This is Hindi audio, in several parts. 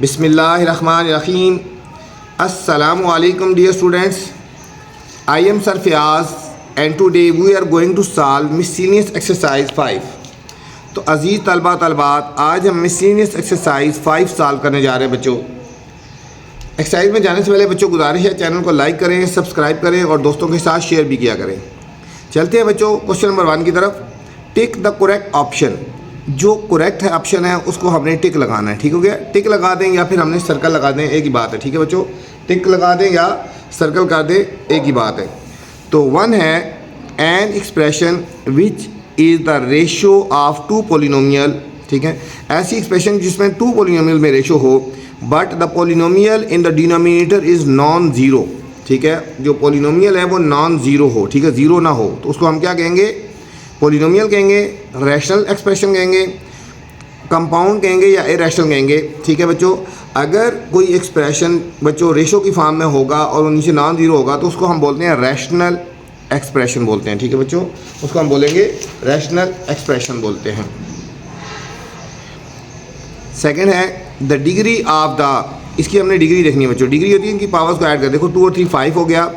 बिस्मिल्लाहिर्रहमानिर्रहीम। अस्सलामु अलैकुम dear students, I am sir Fayaz and today we are going to solve miscellaneous exercise 5। तो अजीज़ तलबा तलबात, आज हम मिसलेनियस एक्सरसाइज 5 सॉल्व करने जा रहे हैं बच्चों। एक्सरसाइज में जाने से पहले बच्चों गुजारिश है चैनल को लाइक करें, सब्सक्राइब करें और दोस्तों के साथ शेयर भी किया करें। चलते हैं बच्चों क्वेश्चन नंबर 1 की तरफ। टिक द करेक्ट ऑप्शन, जो करेक्ट है ऑप्शन है उसको हमने टिक लगाना है। ठीक हो गया, टिक लगा दें या फिर हमने सर्कल लगा दें, एक ही बात है। ठीक है बच्चों, टिक लगा दें या सर्कल कर दें, एक ही बात है। तो 1 है an expression which is the ratio of 2 polynomial. ठीक है, ऐसी एक्सप्रेशन जिसमें 2 पोलिनोमियल में रेशो हो but the polynomial in the denominator is non zero. ठीक है, जो पोलिनोमियल है वो नॉन ज़ीरो हो, ठीक है, ज़ीरो ना हो, तो उसको हम क्या कहेंगे? पोलिनोमियल कहेंगे, रैशनल एक्सप्रेशन कहेंगे, कंपाउंड कहेंगे या इरेशनल कहेंगे। ठीक है बच्चों, अगर कोई एक्सप्रेशन बच्चों रेशो की फॉर्म में होगा और वो नीचे नॉन ज़ीरो होगा तो उसको हम बोलते हैं रैशनल एक्सप्रेशन बोलते हैं। ठीक है बच्चों, उसको हम बोलेंगे रैशनल एक्सप्रेशन बोलते हैं। सेकंड है द डिग्री ऑफ द, इसकी हमने डिग्री देखनी है बच्चों। डिग्री होती है इनकी पावर्स को ऐड कर, देखो 2 और 3 5 हो गया,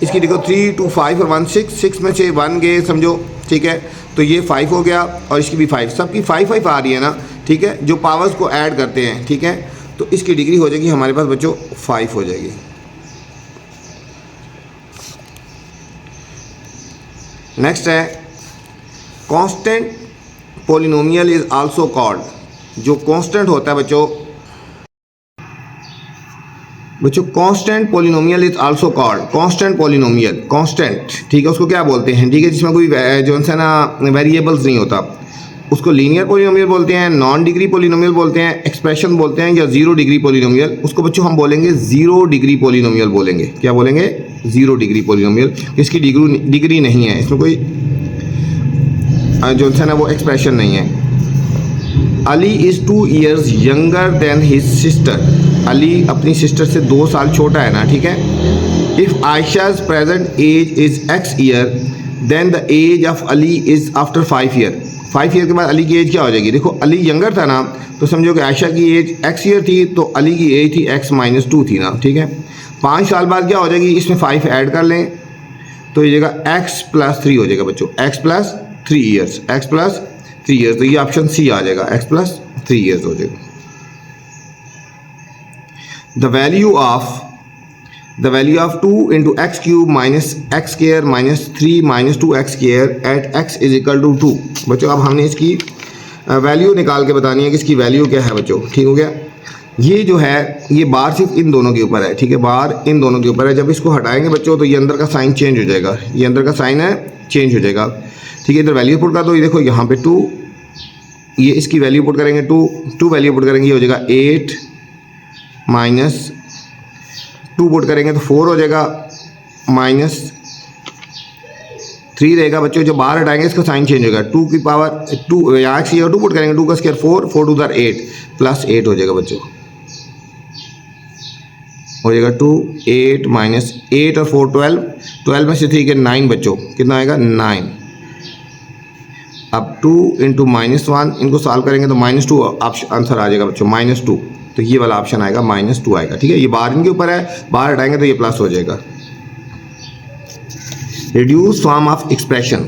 इसकी देखो 3 2 5 और 1 6, 6 में से 1 गए समझो। ठीक है, तो ये 5 हो गया और इसकी भी 5, सबकी 5 5 आ रही है ना। ठीक है, जो पावर्स को ऐड करते हैं, ठीक है, तो इसकी डिग्री हो जाएगी हमारे पास बच्चों 5 हो जाएगी। नेक्स्ट है constant polynomial is also called, जो कांस्टेंट होता है बच्चों constant polynomial is also called constant polynomial, constant. ठीक है, उसको क्या बोलते हैं? ठीक है, जिसमें कोई जो है ना वेरिएबल्स नहीं होता, उसको लीनियर पोलिनोमियल बोलते हैं, नॉन डिग्री पोलिनोमियल बोलते हैं, एक्सप्रेशन बोलते हैं, या जीरो डिग्री पोलिनोमियल। उसको बच्चों हम बोलेंगे जीरो डिग्री पोलिनोमियल बोलेंगे। क्या बोलेंगे? Zero degree polynomial. इसकी डिग्री नहीं है, इसमें कोई जो है ना वो एक्सप्रेशन नहीं है। Ali is 2 years younger than his sister, Ali अपनी सिस्टर से 2 साल छोटा है ना। ठीक है, if Ayesha's present age is x year then the age of Ali is after 5 year। 5 year के बाद अली की एज क्या हो जाएगी? देखो अली यंगर था ना, तो समझो कि आयशा की एज x ईयर थी तो अली की एज थी x - 2 थी ना। ठीक है, 5 साल बाद क्या हो जाएगी? इसमें 5 ऐड कर लें तो ये जगह x + 3 हो जाएगा बच्चों, x + 3 years, x + 3 years। तो ये ऑप्शन सी आ जाएगा, x + 3 years हो जाएगा। The value of 2 × x³ - x² - 3 - 2x² at x = 2। बच्चों अब हमने इसकी वैल्यू निकाल के बतानी है कि इसकी वैल्यू क्या है बच्चों। ठीक हो गया, ये जो है ये बार सिर्फ इन दोनों के ऊपर है। ठीक है, बार इन दोनों के ऊपर है। जब इसको हटाएंगे बच्चों तो ये अंदर का साइन चेंज हो जाएगा, ये अंदर का साइन है चेंज हो जाएगा। ठीक है, इधर वैल्यू पुट कर दो, ये देखो यहाँ पे 2, ये इसकी वैल्यू पुट करेंगे 2 वैल्यू पुट करेंगे, ये हो जाएगा 8 - 2 पुट करेंगे तो 4 हो जाएगा, -3 रहेगा बच्चों। जब बाहर हटाएंगे इसका साइन चेंज होगा, 2 की पावर 2, यहाँ x 2 पुट करेंगे, 2 का स्क्वायर 4, 4 2 8 + 8 हो जाएगा बच्चों, हो जाएगा 2 8 - 8 और 4 12 में से 3 के 9 बच्चों, कितना आएगा? 9। अब 2 × -1 इनको सॉल्व करेंगे तो -2 आंसर आ जाएगा बच्चों, -2। तो ये वाला ऑप्शन आएगा, -2 आएगा। ठीक है, ये बाहर इनके ऊपर है, बाहर हटाएंगे तो ये प्लस हो जाएगा। रिड्यूस फॉर्म ऑफ एक्सप्रेशन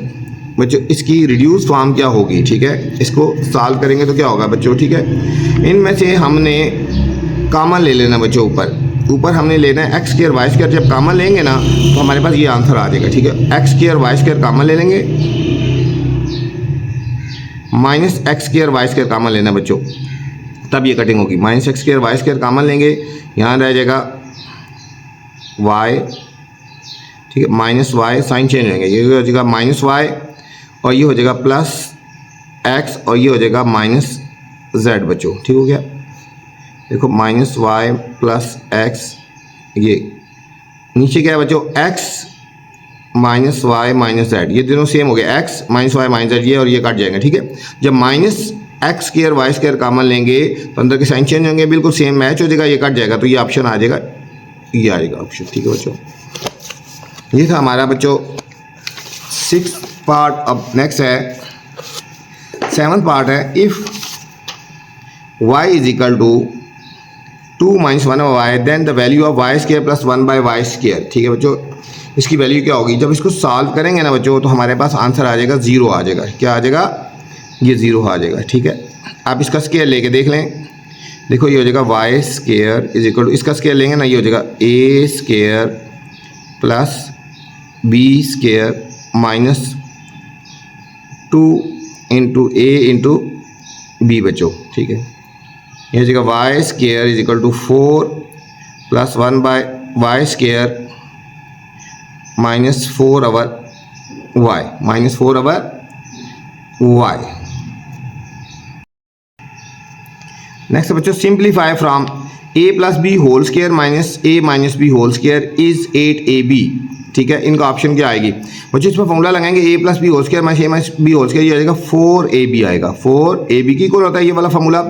बच्चों, इसकी रिड्यूस फॉर्म क्या होगी? ठीक है, इसको सॉल्व करेंगे तो क्या होगा बच्चों? ठीक है, इनमें से हमने कॉमन ले लेना बच्चों, ऊपर हमने लेना है x² y²। जब कॉमन लेंगे ना तो हमारे पास ये आंसर आ जाएगा। ठीक है, x² y² कॉमन ले लेंगे, -x² y² कॉमन लेना बच्चों, तब ये कटिंग होगी। -x² y² कॉमन लेंगे, यहाँ रह जाएगा y। ठीक है, -y साइन चेंज होंगे, ये हो जाएगा -y और ये हो जाएगा +x और ये हो जाएगा -z बच्चों। ठीक हो गया, देखो -y + x, ये नीचे क्या है बच्चों? x -y - z, ये दोनों सेम हो गए, x -y - z, ये और ये कट जाएंगे। ठीक है, जब -x² y² कॉमन लेंगे तो अंदर के साइन चेंज होंगे, बिल्कुल सेम मैच हो जाएगा, ये कट जाएगा, तो ये ऑप्शन आ जाएगा, ये आएगा ऑप्शन। ठीक है बच्चों, ये था हमारा बच्चों 6th पार्ट। अब नेक्स्ट है 7th पार्ट है, if y = 2 minus 1 Y, then the value of Y square plus 1 by Y square. ठीक है बच्चों, इसकी वैल्यू क्या होगी? जब इसको सॉल्व करेंगे ना बच्चों तो हमारे पास आंसर आ जाएगा 0 आ जाएगा। क्या आ जाएगा? ये 0 आ जाएगा। ठीक है, आप इसका स्केयर लेके देख लें। देखो ये हो जाएगा Y square is equal to, इसका स्केयर लेंगे ना, ये हो जाएगा A square plus B square minus 2 into A into B बच्चों। ठीक है, ये हो जाएगा Y square is equal to 4 plus 1 by Y square minus 4 over Y, minus 4 over Y. Next बच्चों, simplify from A plus B whole square minus A minus B whole square is 8ab। ठीक है, इनका ऑप्शन क्या आएगी बच्चों? इसमें फॉर्मूला लगाएंगे A plus B whole square minus A minus B whole square, ये आ जाएगा 4ab आएगा। 4ab की इक्वल होता है ये वाला formula,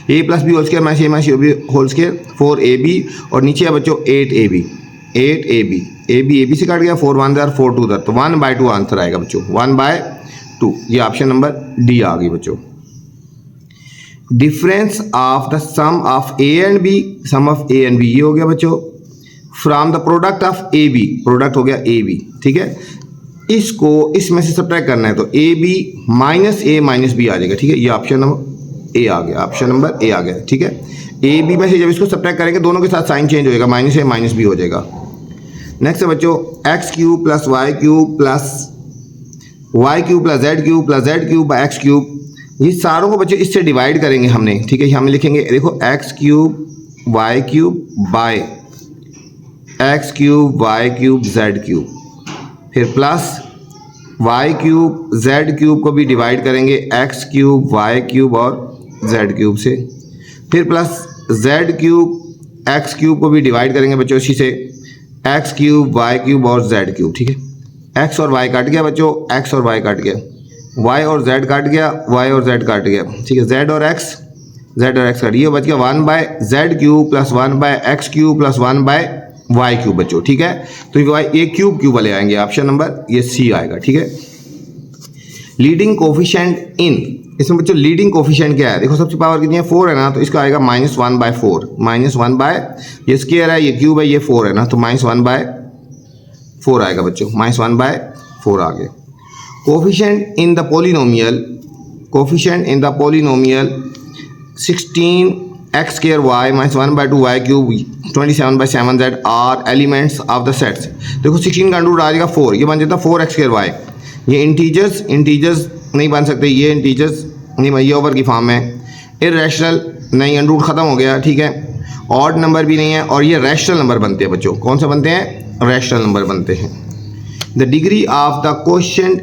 A plus B whole square minus A minus B whole square 4ab, और नीचे है बच्चों 8ab। 8ab ab से काट गया, 4 1 दर 4 2 दर, तो 1/2 आंसर आएगा बच्चों, 1/2। ये ऑप्शन नंबर डी आ गई बच्चों। Difference of the sum of A and B, sum of A and B, ये हो गया बच्चों। From the product of A B, product हो गया ए बी। ठीक है, इसको इसमें से सब्ट्रैक्ट करना है तो A B minus A minus B आ जाएगा। ठीक है, ये ऑप्शन नंबर ए आ गया, ऑप्शन नंबर ए आ गया। ठीक है, ए बी में से जब इसको सब्ट्रैक्ट करेंगे दोनों के साथ साइन चेंज होएगा, माइनस ए माइनस बी हो जाएगा। नेक्स्ट है बच्चों X cube plus Y cube plus Z cube plus Z cube by X cube, ये सारों को बच्चों इससे डिवाइड करेंगे हमने। ठीक है, हम लिखेंगे देखो X cube Y cube by X cube Y cube Z cube, फिर plus Y cube Z cube को भी डिवाइड करेंगे एक्स क्यूब वाई क्यूब और जेड क्यूब से, फिर plus Z cube X cube को भी डिवाइड करेंगे बच्चों इसी से एक्स क्यूब वाई क्यूब और जेड क्यूब। ठीक है, एक्स और वाई काट गया बच्चों, एक्स और वाई काट गया, वाई और जेड काट गया, वाई और जेड काट गया। ठीक है, जेड और एक्स काट, ये बच गया 1 by Z cube plus 1 by X cube plus 1 by Y cube बच्चों। ठीक है, तो ये क्यूब क्यूब वाले आएंगे, ऑप्शन नंबर ये सी आएगा। ठीक है, लीडिंग कोफिशिएंट इन, इसमें बच्चों लीडिंग कोफिशिएंट क्या है? देखो सबसे पावर कितनी है? 4 है ना, तो इसका आएगा -1/4, -1 बाय, ये स्क्वायर है, ये क्यूब है, ये 4 है ना, तो -1/4 आएगा बच्चों, -1/4 आ गया। Coefficient in the polynomial, coefficient in the polynomial 16x square y minus 1/2 y cube 27/7z are elements of the sets. देखो 16 का अंडर रूट आ जाएगा 4, ये बन जाता 4x square y। ये इंटीजर्स नहीं बन सकते, ये इंटीजर्स नहीं, ये ओवर की फॉर्म है। इररेशनल नहीं, अंडर रूट खत्म हो गया। ठीक है, ऑड नंबर भी नहीं है, और ये रैशनल नंबर बनते हैं बच्चों। कौन से बनते हैं? रैशनल नंबर बनते हैं। The degree of the quotient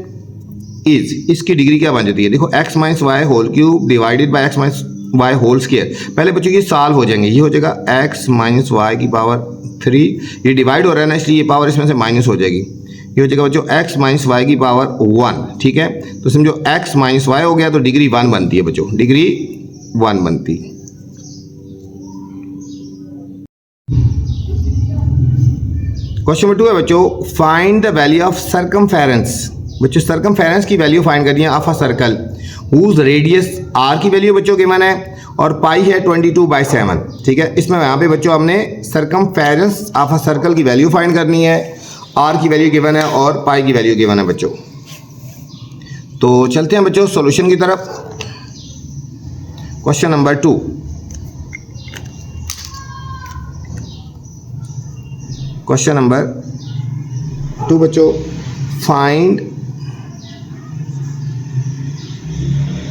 is, इसकी डिग्री क्या बन जाती है? देखो x minus Y whole cube divided by x minus Y whole square. पहले बच्चों ये सॉल्व हो जाएंगे, ये हो जाएगा x माइनस वाई की पावर 3, ये डिवाइड हो रहा है ना इसलिए ये पावर इसमें से माइनस हो जाएगी, ये हो जाएगा बच्चों x माइनस वाई की पावर 1। ठीक है, तो समझो x माइनस वाई हो गया तो डिग्री 1 बनती है बच्चों, डिग्री 1 बनती है। क्वेश्चन नंबर 2 है बच्चों, find the value of circumference. बच्चों सर्कमफेरेंस की वैल्यू फाइंड करनी है of a circle whose radius R की वैल्यू बच्चों गिवन है और पाई है 22/7। ठीक है, इसमें यहाँ पे बच्चों हमने सर्कमफेरेंस ऑफ अ सर्कल की वैल्यू फाइंड करनी है, आर की वैल्यू गिवन है और पाई की वैल्यू गिवन है बच्चों। तो चलते हैं बच्चों सॉल्यूशन की तरफ। क्वेश्चन नंबर 2, क्वेश्चन नंबर 2 बच्चों, फाइंड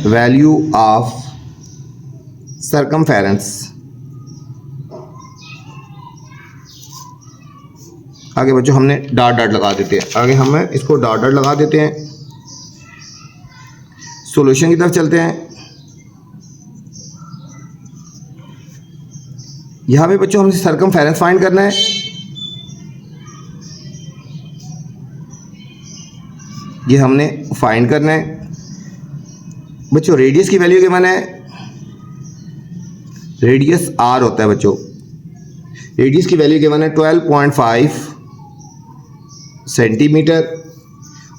वैल्यू ऑफ सर्कमफेरेंस। आगे बच्चों हमने डॉट डॉट लगा देते हैं, आगे हमें इसको डॉट डॉट लगा देते हैं। सॉल्यूशन की तरफ चलते हैं। यहां पे बच्चों हमसे सर्कमफेरेंस फाइंड करना है। ये हमने फाइंड करना है बच्चों। रेडियस की वैल्यू क्या माना है? रेडियस आर होता है बच्चों, रेडियस की वैल्यू क्या माना है? 12.5 सेंटीमीटर,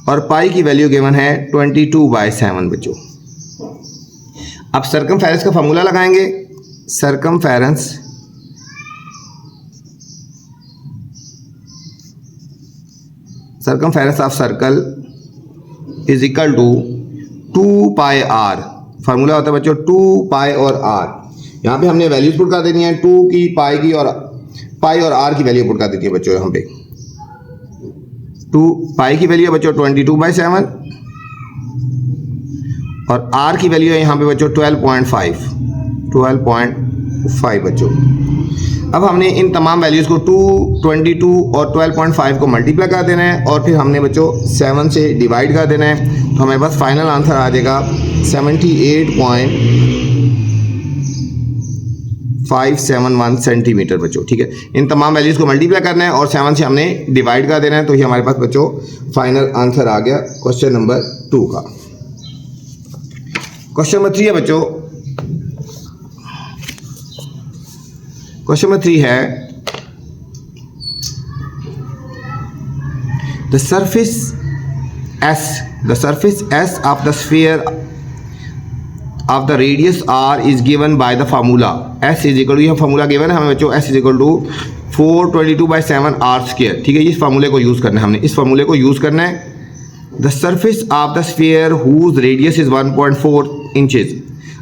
और पाई की वैल्यू गिवन है 22/7 बच्चों। अब सर्कमफेरेंस का फॉर्मूला लगाएंगे। Circumference circumference of circle is equal to 2 pi R. Formula होता है बच्चों 2 पाई और आर। यहाँ पे हमने वैल्यूज पुट कर देनी है, 2 की, पाई और आर की वैल्यू पुट कर देनी है बच्चों। यहाँ पे 2 पाई की वैल्यू है बच्चों 22/7 और आर की वैल्यू है यहाँ पे बच्चों 12.5 बच्चों। अब हमने इन तमाम वैल्यूज़ को 2, 22 और 12.5 को मल्टीप्लाई कर देना है और फिर हमने बच्चों 7 से डिवाइड कर देना है, तो हमारे पास फाइनल आंसर आ जाएगा 78.571 सेंटीमीटर बच्चों। ठीक है, इन तमाम वैल्यूज़ को मल्टीप्लाई करना है और 7 से हमने डिवाइड कर देना है, तो ये हमारे पास बच्चों फाइनल आंसर आ गया क्वेश्चन नंबर 2 का। क्वेश्चन नंबर 3 है बच्चों। क्वेश्चन नंबर 3 है the surface S of the sphere of the radius r is given by the formula S is equal to, यह फार्मूला गिवन है हमें बच्चों, S is equal to 422/7 r square। ठीक है, इस फार्मूले को यूज़ करना है हमने, इस फार्मूले को यूज़ करना है। The surface of the sphere whose radius is 1.4 inches।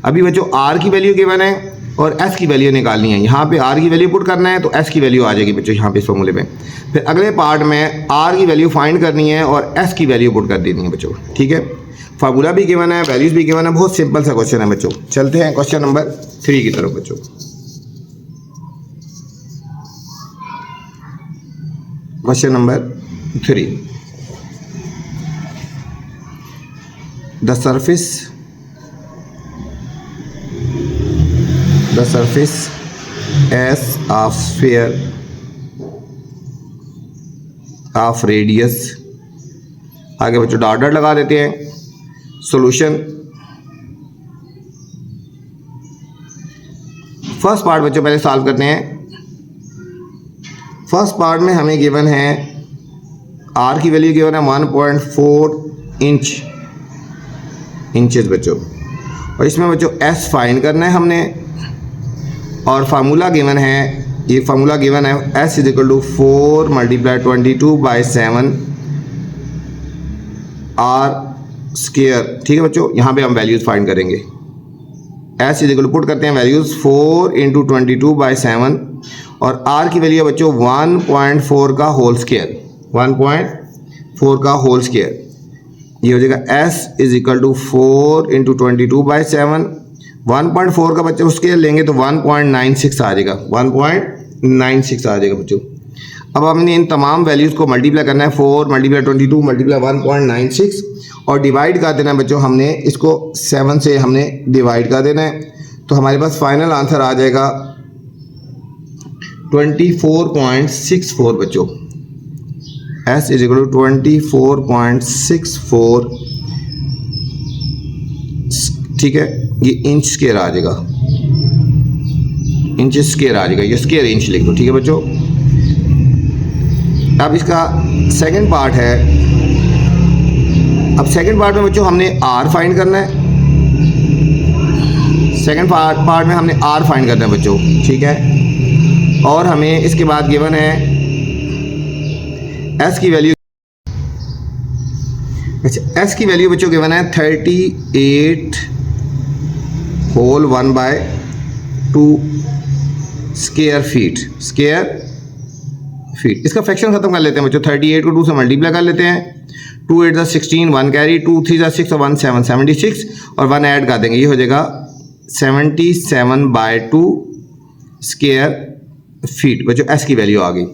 अभी बच्चों r की वैल्यू गिवन है और s की वैल्यू निकालनी है। यहाँ पे r की वैल्यू पुट करना है तो s की वैल्यू आ जाएगी बच्चों यहाँ पे इस फॉर्मूले में। फिर अगले पार्ट में r की वैल्यू फाइंड करनी है और s की वैल्यू पुट कर देनी है बच्चों। ठीक है, फार्मूला भी गिवन है, वैल्यूज भी गिवन है, बहुत सिंपल सा क्वेश्चन है बच्चों। चलते हैं क्वेश्चन नंबर 3 की तरफ बच्चों। Question number 3, the surface S of sphere of radius, आगे बच्चों डॉट डॉट लगा देते हैं। सॉल्यूशन, फर्स्ट पार्ट बच्चों पहले सॉल्व करते हैं। फर्स्ट पार्ट में हमें गिवन है आर की वैल्यू गिवन है 1.4 इंचेस बच्चों, और इसमें बच्चों एस फाइंड करना है हमने, और फार्मूला गिवन है, ये फार्मूला गिवन है S is equal to 4 × 22/7 R square. ठीक है बच्चों, यहाँ पे हम वैल्यूज फाइंड करेंगे। S is equal to put करते हैं वैल्यूज 4 × 22/7 और आर की वैल्यू है बच्चों 1.4 का होल स्क्वायर, 1.4 का होल स्क्वायर। ये हो जाएगा एस इज इक्वल टू 4 × 22/7, 1.4 का बच्चों स्केयर लेंगे तो 1.96 आ जाएगा, 1.96 आ जाएगा बच्चों। अब हमने इन तमाम वैल्यूज़ को मल्टीप्लाई करना है, 4 × 22 × 1.96 और डिवाइड कर देना है बच्चों हमने इसको 7 से हमने डिवाइड कर देना है, तो हमारे पास फाइनल आंसर आ जाएगा 24.64 बच्चों। S is equal to 24.64। ठीक है, ये इंच स्क्वायर आ जाएगा, इंच स्क्वायर आ जाएगा, ये स्क्वायर इंच लिख दो। ठीक है बच्चों, अब इसका सेकंड पार्ट है। अब सेकंड पार्ट में बच्चों हमने R फाइंड करना है, सेकंड पार्ट में हमने R फाइंड करना है बच्चों। ठीक है, और हमें इसके बाद गिवन है S की वैल्यू, अच्छा S की वैल्यू बच्चों गिवन है 38 होल 1/2 स्क्वायर फीट। इसका फ्रैक्शन खत्म कर लेते हैं बच्चों, 38 को 2 से मल्टीप्लाई कर लेते हैं। 2 8 16, 1 कैरी, 2 3 6 और 1 7, 76 और 1 ऐड कर देंगे, ये हो जाएगा 77/2 स्क्वायर फीट बच्चों। S की वैल्यू आ गई।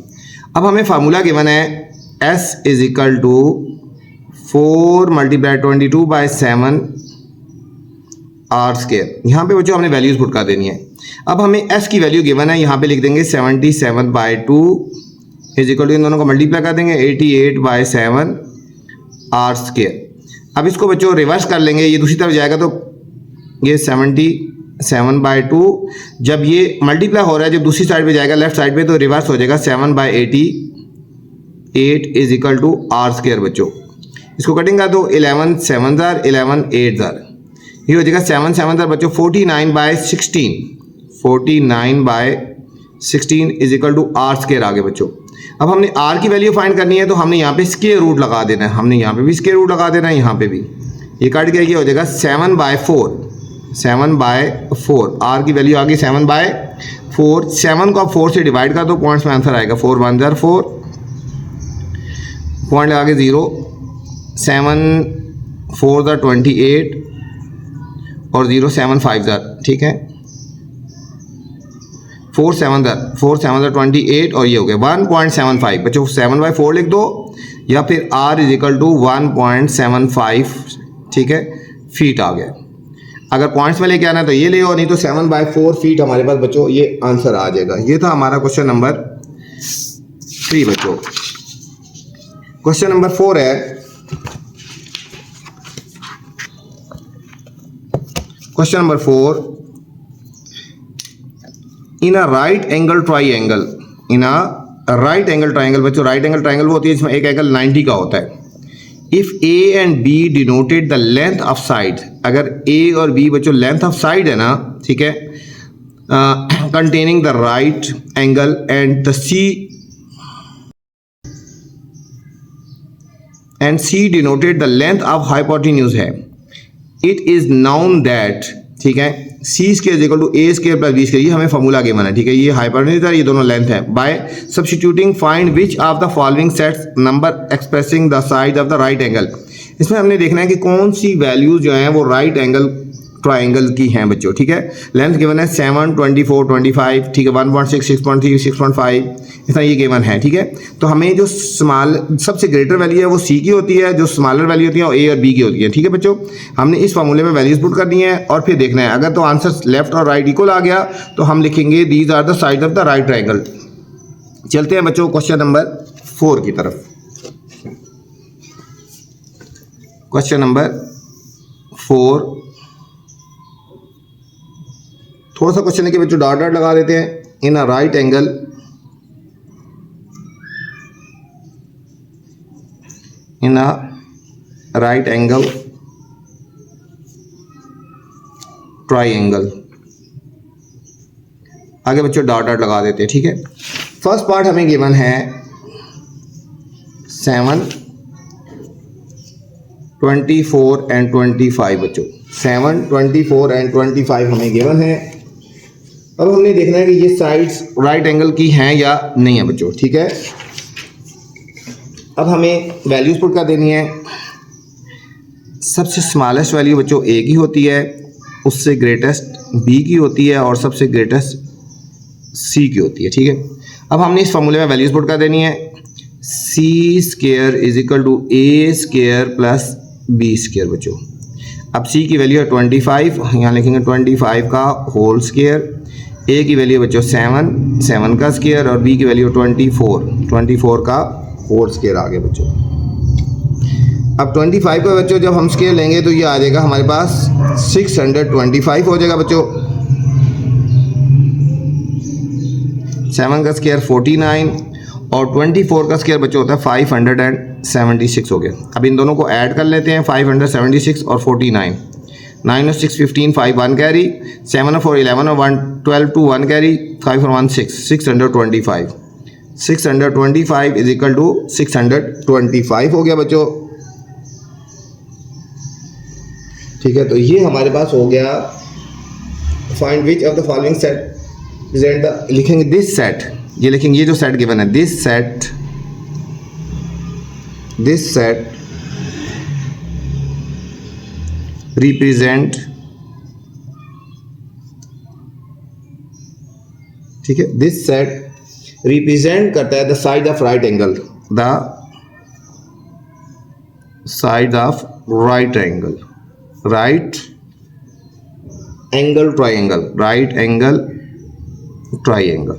अब हमें फार्मूला गिवन है S is equal to 4 × 22/7 R square. यहाँ पे बच्चों हमने वैल्यूज पुट कर देनी है। अब हमें S की वैल्यू गिवन है, यहाँ पे लिख देंगे 77/2 इज इक्वल टू, इन दोनों को मल्टीप्लाई कर देंगे 88/7 आर स्क्वायर। अब इसको बच्चों रिवर्स कर लेंगे, ये दूसरी तरफ जाएगा तो ये 77/2, जब ये मल्टीप्लाई हो रहा है जब दूसरी साइड पे जाएगा लेफ्ट साइड पे तो रिवर्स हो जाएगा 7/88 is equal to R square बच्चों। इसको कटिंग कर दो, 11 7 जार 11 8 जार, ये हो जाएगा 7 7 जार बच्चों 49/16 is equal to R square आ गए बच्चों। अब हमने r की वैल्यू फाइंड करनी है तो हमने यहाँ पे स्क्वायर रूट लगा देना है, हमने यहाँ पे भी स्क्वायर रूट लगा देना है, यहाँ पे भी ये कट गया, ये हो जाएगा 7/4, 7/4 r की वैल्यू आ गई 7/4। 7 को आप 4 से डिवाइड कर दो, पॉइंट्स में आंसर आएगा 4 1 ज़र 4, पॉइंट लगा के 0, 7 4 ज़र 28 और 0 7 5 ज़र, ठीक है 4 7 ज़र 28 और ये हो गया 1.75। बच्चों 7/4 लिख दो या फिर r इज इक्वल टू 1.75, ठीक है, फीट आ गया। अगर पॉइंट्स में लेके आना है तो ये ले आओ, नहीं तो 7/4 फीट हमारे पास बच्चों ये आंसर आ जाएगा। ये था हमारा क्वेश्चन नंबर 3 बच्चों। क्वेश्चन नंबर 4 है, question number 4, in a right angle triangle, in a right angle triangle बच्चों, राइट एंगल ट्राइंगल वो होती है जिसमें एक एंगल 90 का होता है। If A and B denoted the length of side, अगर ए और बी बच्चों लेंथ ऑफ साइड है ना, ठीक है, containing the right angle and the C denoted the length of hypotenuse है, इट इज नाउन दैट, ठीक है, C square equal to A square plus B square, ये हमें फॉर्मूला गिवन है, ठीक है, ये हाइपोटेन्यूज है, ये दोनों लेंथ है। Bye substituting find which of the following sets number expressing the side of the right angle. इसमें हमने देखना है कि कौन सी वैल्यूज जो हैं वो राइट एंगल ट्राइंगल की हैं बच्चों, ठीक है। लेंथ गिवन है 7 24 25, ठीक है, 1.6 6.3 6.5 इतना ये गिवन है, ठीक है। तो हमें जो स्मॉल सबसे ग्रेटर वैल्यू है वो सी की होती है, जो स्मॉलर वैल्यू होती है वो ए और बी की होती है, ठीक है बच्चों। हमने इस फार्मूले में वैल्यूज पुट करनी है और फिर देखना है, अगर तो आंसर लेफ्ट और राइट इक्वल आ गया तो हम लिखेंगे these are the side of the right triangle. चलते हैं बच्चों क्वेश्चन नंबर 4 की तरफ। क्वेश्चन नंबर 4, थोड़ा सा क्वेश्चन है कि बच्चों डॉट डॉट लगा देते हैं। In a right angle, in a right angle triangle, आगे बच्चों डॉट डॉट लगा देते हैं, ठीक है। फर्स्ट पार्ट हमें गिवन है 7 24 एंड 25 बच्चों, 7 24 एंड 25 हमें गिवन है। अब हमने देखना है कि ये साइड्स राइट एंगल की हैं या नहीं है बच्चों, ठीक है। अब हमें वैल्यूज पुट कर देनी है। सबसे स्मॉलेस्ट वैल्यू बच्चों ए की होती है, उससे ग्रेटेस्ट बी की होती है और सबसे ग्रेटेस्ट सी की होती है, ठीक है। अब हमने इस फॉर्मूले में वैल्यूज पुट कर देनी है। C square is equal to A square plus B square बच्चों। अब सी की वैल्यू है 25, यहाँ लिखेंगे 25 का होल स्क्वायर, ए की वैल्यू बच्चों 7 का स्क्वायर और बी की वैल्यू 24 का होल स्क्वायर आ गया बच्चों। अब 25 का बच्चों जब हम स्क्वायर लेंगे तो ये आ जाएगा हमारे पास 625 हो जाएगा बच्चों। 7 का स्क्वायर 49 और 24 का स्क्वायर बच्चों होता है 576 हो गया। अब इन दोनों को ऐड कर लेते हैं, 576 और 49, 9 और 6 15, 5 1 कैरी, 7 और 4 11 और 1 12 2 1 कैरी, 5 और 1 6, 625। 625 इज इक्वल टू 625 हो गया बच्चों, ठीक है। तो ये हमारे पास हो गया। Find which of the following set present the, लिखेंगे दिस सेट, ये लिखेंगे ये जो सेट गिवन है, दिस सेट रिप्रेजेंट, ठीक है, दिस सेट रिप्रेजेंट करता है the side of right angle, the side of right angle, right angle triangle, right angle triangle,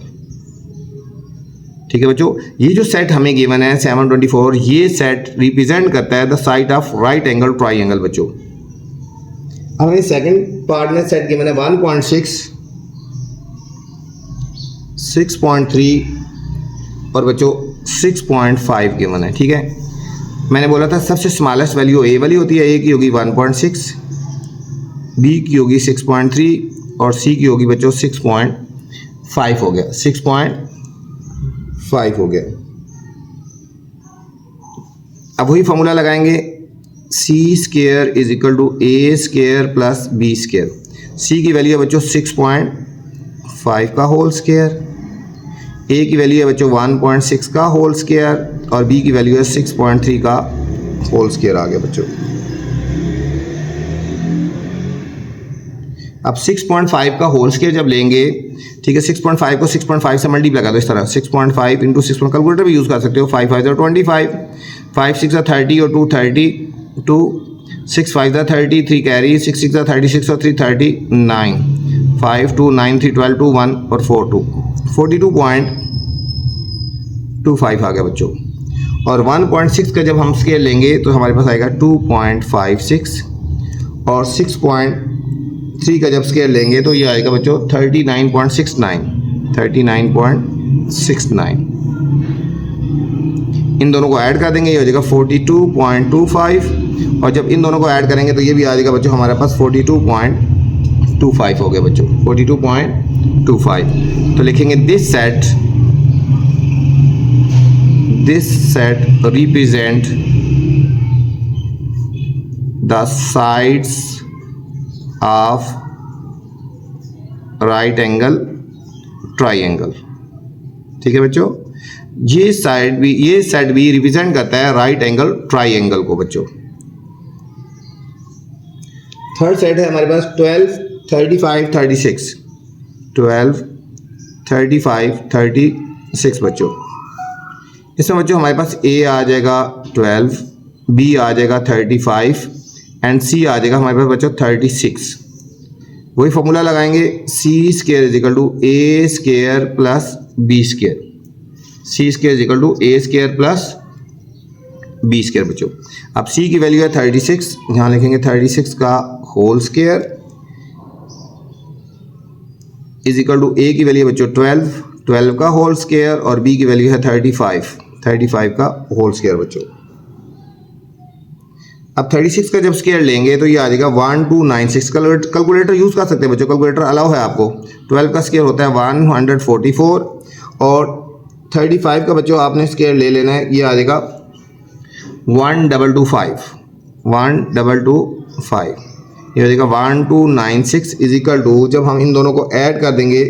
ठीक है बच्चों। ये जो सेट हमें गिवन है 724, ये सेट रिप्रेजेंट करता है the side of right angle triangle बच्चों। अब हमें सेकंड पार्ट में सेट गिवन है 1.6 6.3 और बच्चों 6.5 गिवन है, ठीक है। मैंने बोला था सबसे स्मॉलेस्ट वैल्यू ए वाली होती है, ए की होगी 1.6, बी की होगी 6.3 और सी की होगी बच्चों 6.5 हो गया, 6.5 हो गया। अब वही फॉर्मूला लगाएंगे, C square is equal to A square plus B square. C की वैल्यू है बच्चों 6.5 का होल स्केयर, ए की वैल्यू है बच्चों 1.6 का होल स्केयर और बी की वैल्यू है 6.3 का होल स्केयर आ गया बच्चों। अब 6.5 का होल स्केयर जब लेंगे, ठीक है, 6.5 को 6.5 से मल्टीप्लाई कर दो इस तरह, 6.5 इंटू 6, कैलकुलेटर भी यूज़ कर सकते हो, 5 5 25, 5 6 30 और 2 32, 6 5 30, 3 कैरी, 6 6 36 और 3 39, 5 2 9 3 12 2 1 और 4 2, 42.25 आ गया बच्चों। और 1.6 का जब हम स्केल लेंगे तो हमारे पास आएगा 2.56 और 6.3 का जब स्केल लेंगे तो ये आएगा बच्चों 39.69, 39.69। इन दोनों को ऐड कर देंगे, ये हो जाएगा 42.25 और जब इन दोनों को ऐड करेंगे तो ये भी आ जाएगा बच्चों हमारे पास 42.25 हो गया बच्चों, 42.25। तो लिखेंगे this set represent the sides of right angle triangle. ठीक है बच्चों, ये सेट भी रिप्रेजेंट करता है राइट एंगल ट्राइंगल को बच्चों। थर्ड सेट है हमारे पास 12 35 36, 12 35 36 बच्चों। इसमें बच्चों हमारे पास ए आ जाएगा 12, बी आ जाएगा 35 एंड सी आ जाएगा हमारे पास बच्चों 36। वही फॉर्मूला लगाएंगे, C square is equal to A square plus B square, C square is equal to A square plus B square बच्चों। अब सी की वैल्यू है 36, यहाँ लिखेंगे 36 का whole square is equal to A की वैल्यू है बच्चों 12 का होल स्केयर और बी की वैल्यू है 35 का होल स्केयर बच्चों। अब 36 का जब स्केयर लेंगे तो ये आ जाएगा 1296। कैलकुलेटर यूज़ कर सकते हैं बच्चों, कैलकुलेटर अलाउ है आपको। 12 का स्केयर होता है 144 और 35 का बच्चों आपने स्केयर ले लेना है, ये आ जाएगा 1225, ये हो जाएगा 1296 इज इक्वल टू, जब हम इन दोनों को ऐड कर देंगे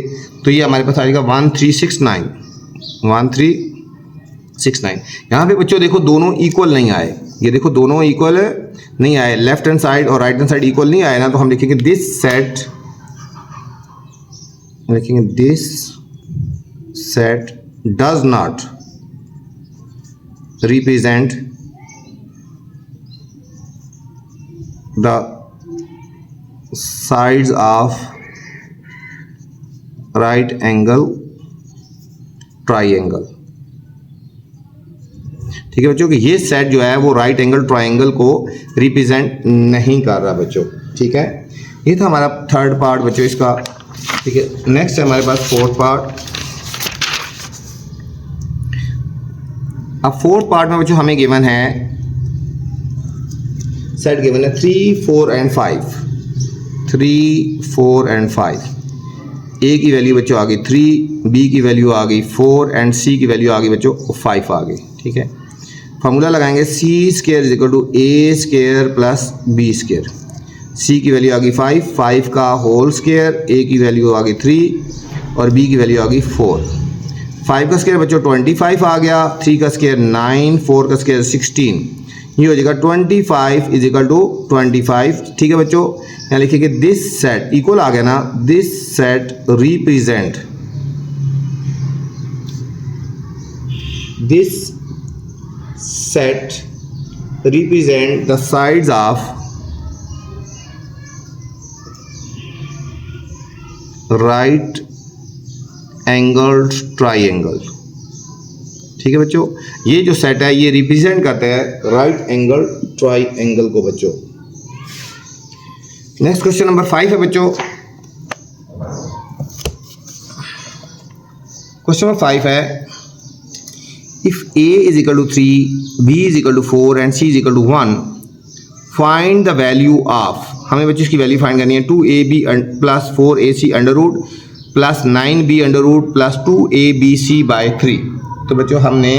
तो ये हमारे पास आ जाएगा 1369। यहाँ पे बच्चों देखो दोनों इक्वल नहीं आए, ये देखो दोनों इक्वल नहीं आए, लेफ्ट हैंड साइड और राइट हैंड साइड इक्वल नहीं आए ना, तो हम लिखेंगे this set does not represent the sides of right angle triangle. ठीक है बच्चों कि ये सेट जो है वो राइट एंगल ट्राइंगल को रिप्रेजेंट नहीं कर रहा बच्चों। ठीक है, ये था हमारा थर्ड पार्ट बच्चों इसका। ठीक है, नेक्स्ट है हमारे पास फोर्थ पार्ट। अब फोर्थ पार्ट में बच्चों हमें गिवन है, सेट गिवन है 3 4 एंड 5, 3 4 एंड 5। ए की वैल्यू बच्चों आ गई 3, बी की वैल्यू आ गई 4 एंड सी की वैल्यू आ गई बच्चों 5 आ गई। ठीक है, फॉर्मूला लगाएंगे, C square is equal to A square plus B square. C की वैल्यू आ गई 5 का होल स्केयर, ए की वैल्यू आ गई 3 और बी की वैल्यू आ गई 4। 5 का स्केयर बच्चों 25 आ गया, 3 का स्केयर 9, 4 का स्केयर 16, ये हो जाएगा 25 इज इक्वल टू 25। ठीक है बच्चों, यहाँ लिखिए दिस सेट इक्वल आ गया ना, this set represent the sides of right angle triangle. ठीक है बच्चों, ये जो सेट है ये रिप्रेजेंट करता है राइट एंगल ट्राइंगल को बच्चों। नेक्स्ट क्वेश्चन नंबर 5 है बच्चों। क्वेश्चन नंबर 5 है, if a is equal to 3, b is equal to 4 and c is equal to 1, find the value of, हमें बच्चों इसकी वैल्यू फाइंड करनी है, 2ab plus 4ac under root plus 9b under root plus 2abc by 3। तो बच्चों हमने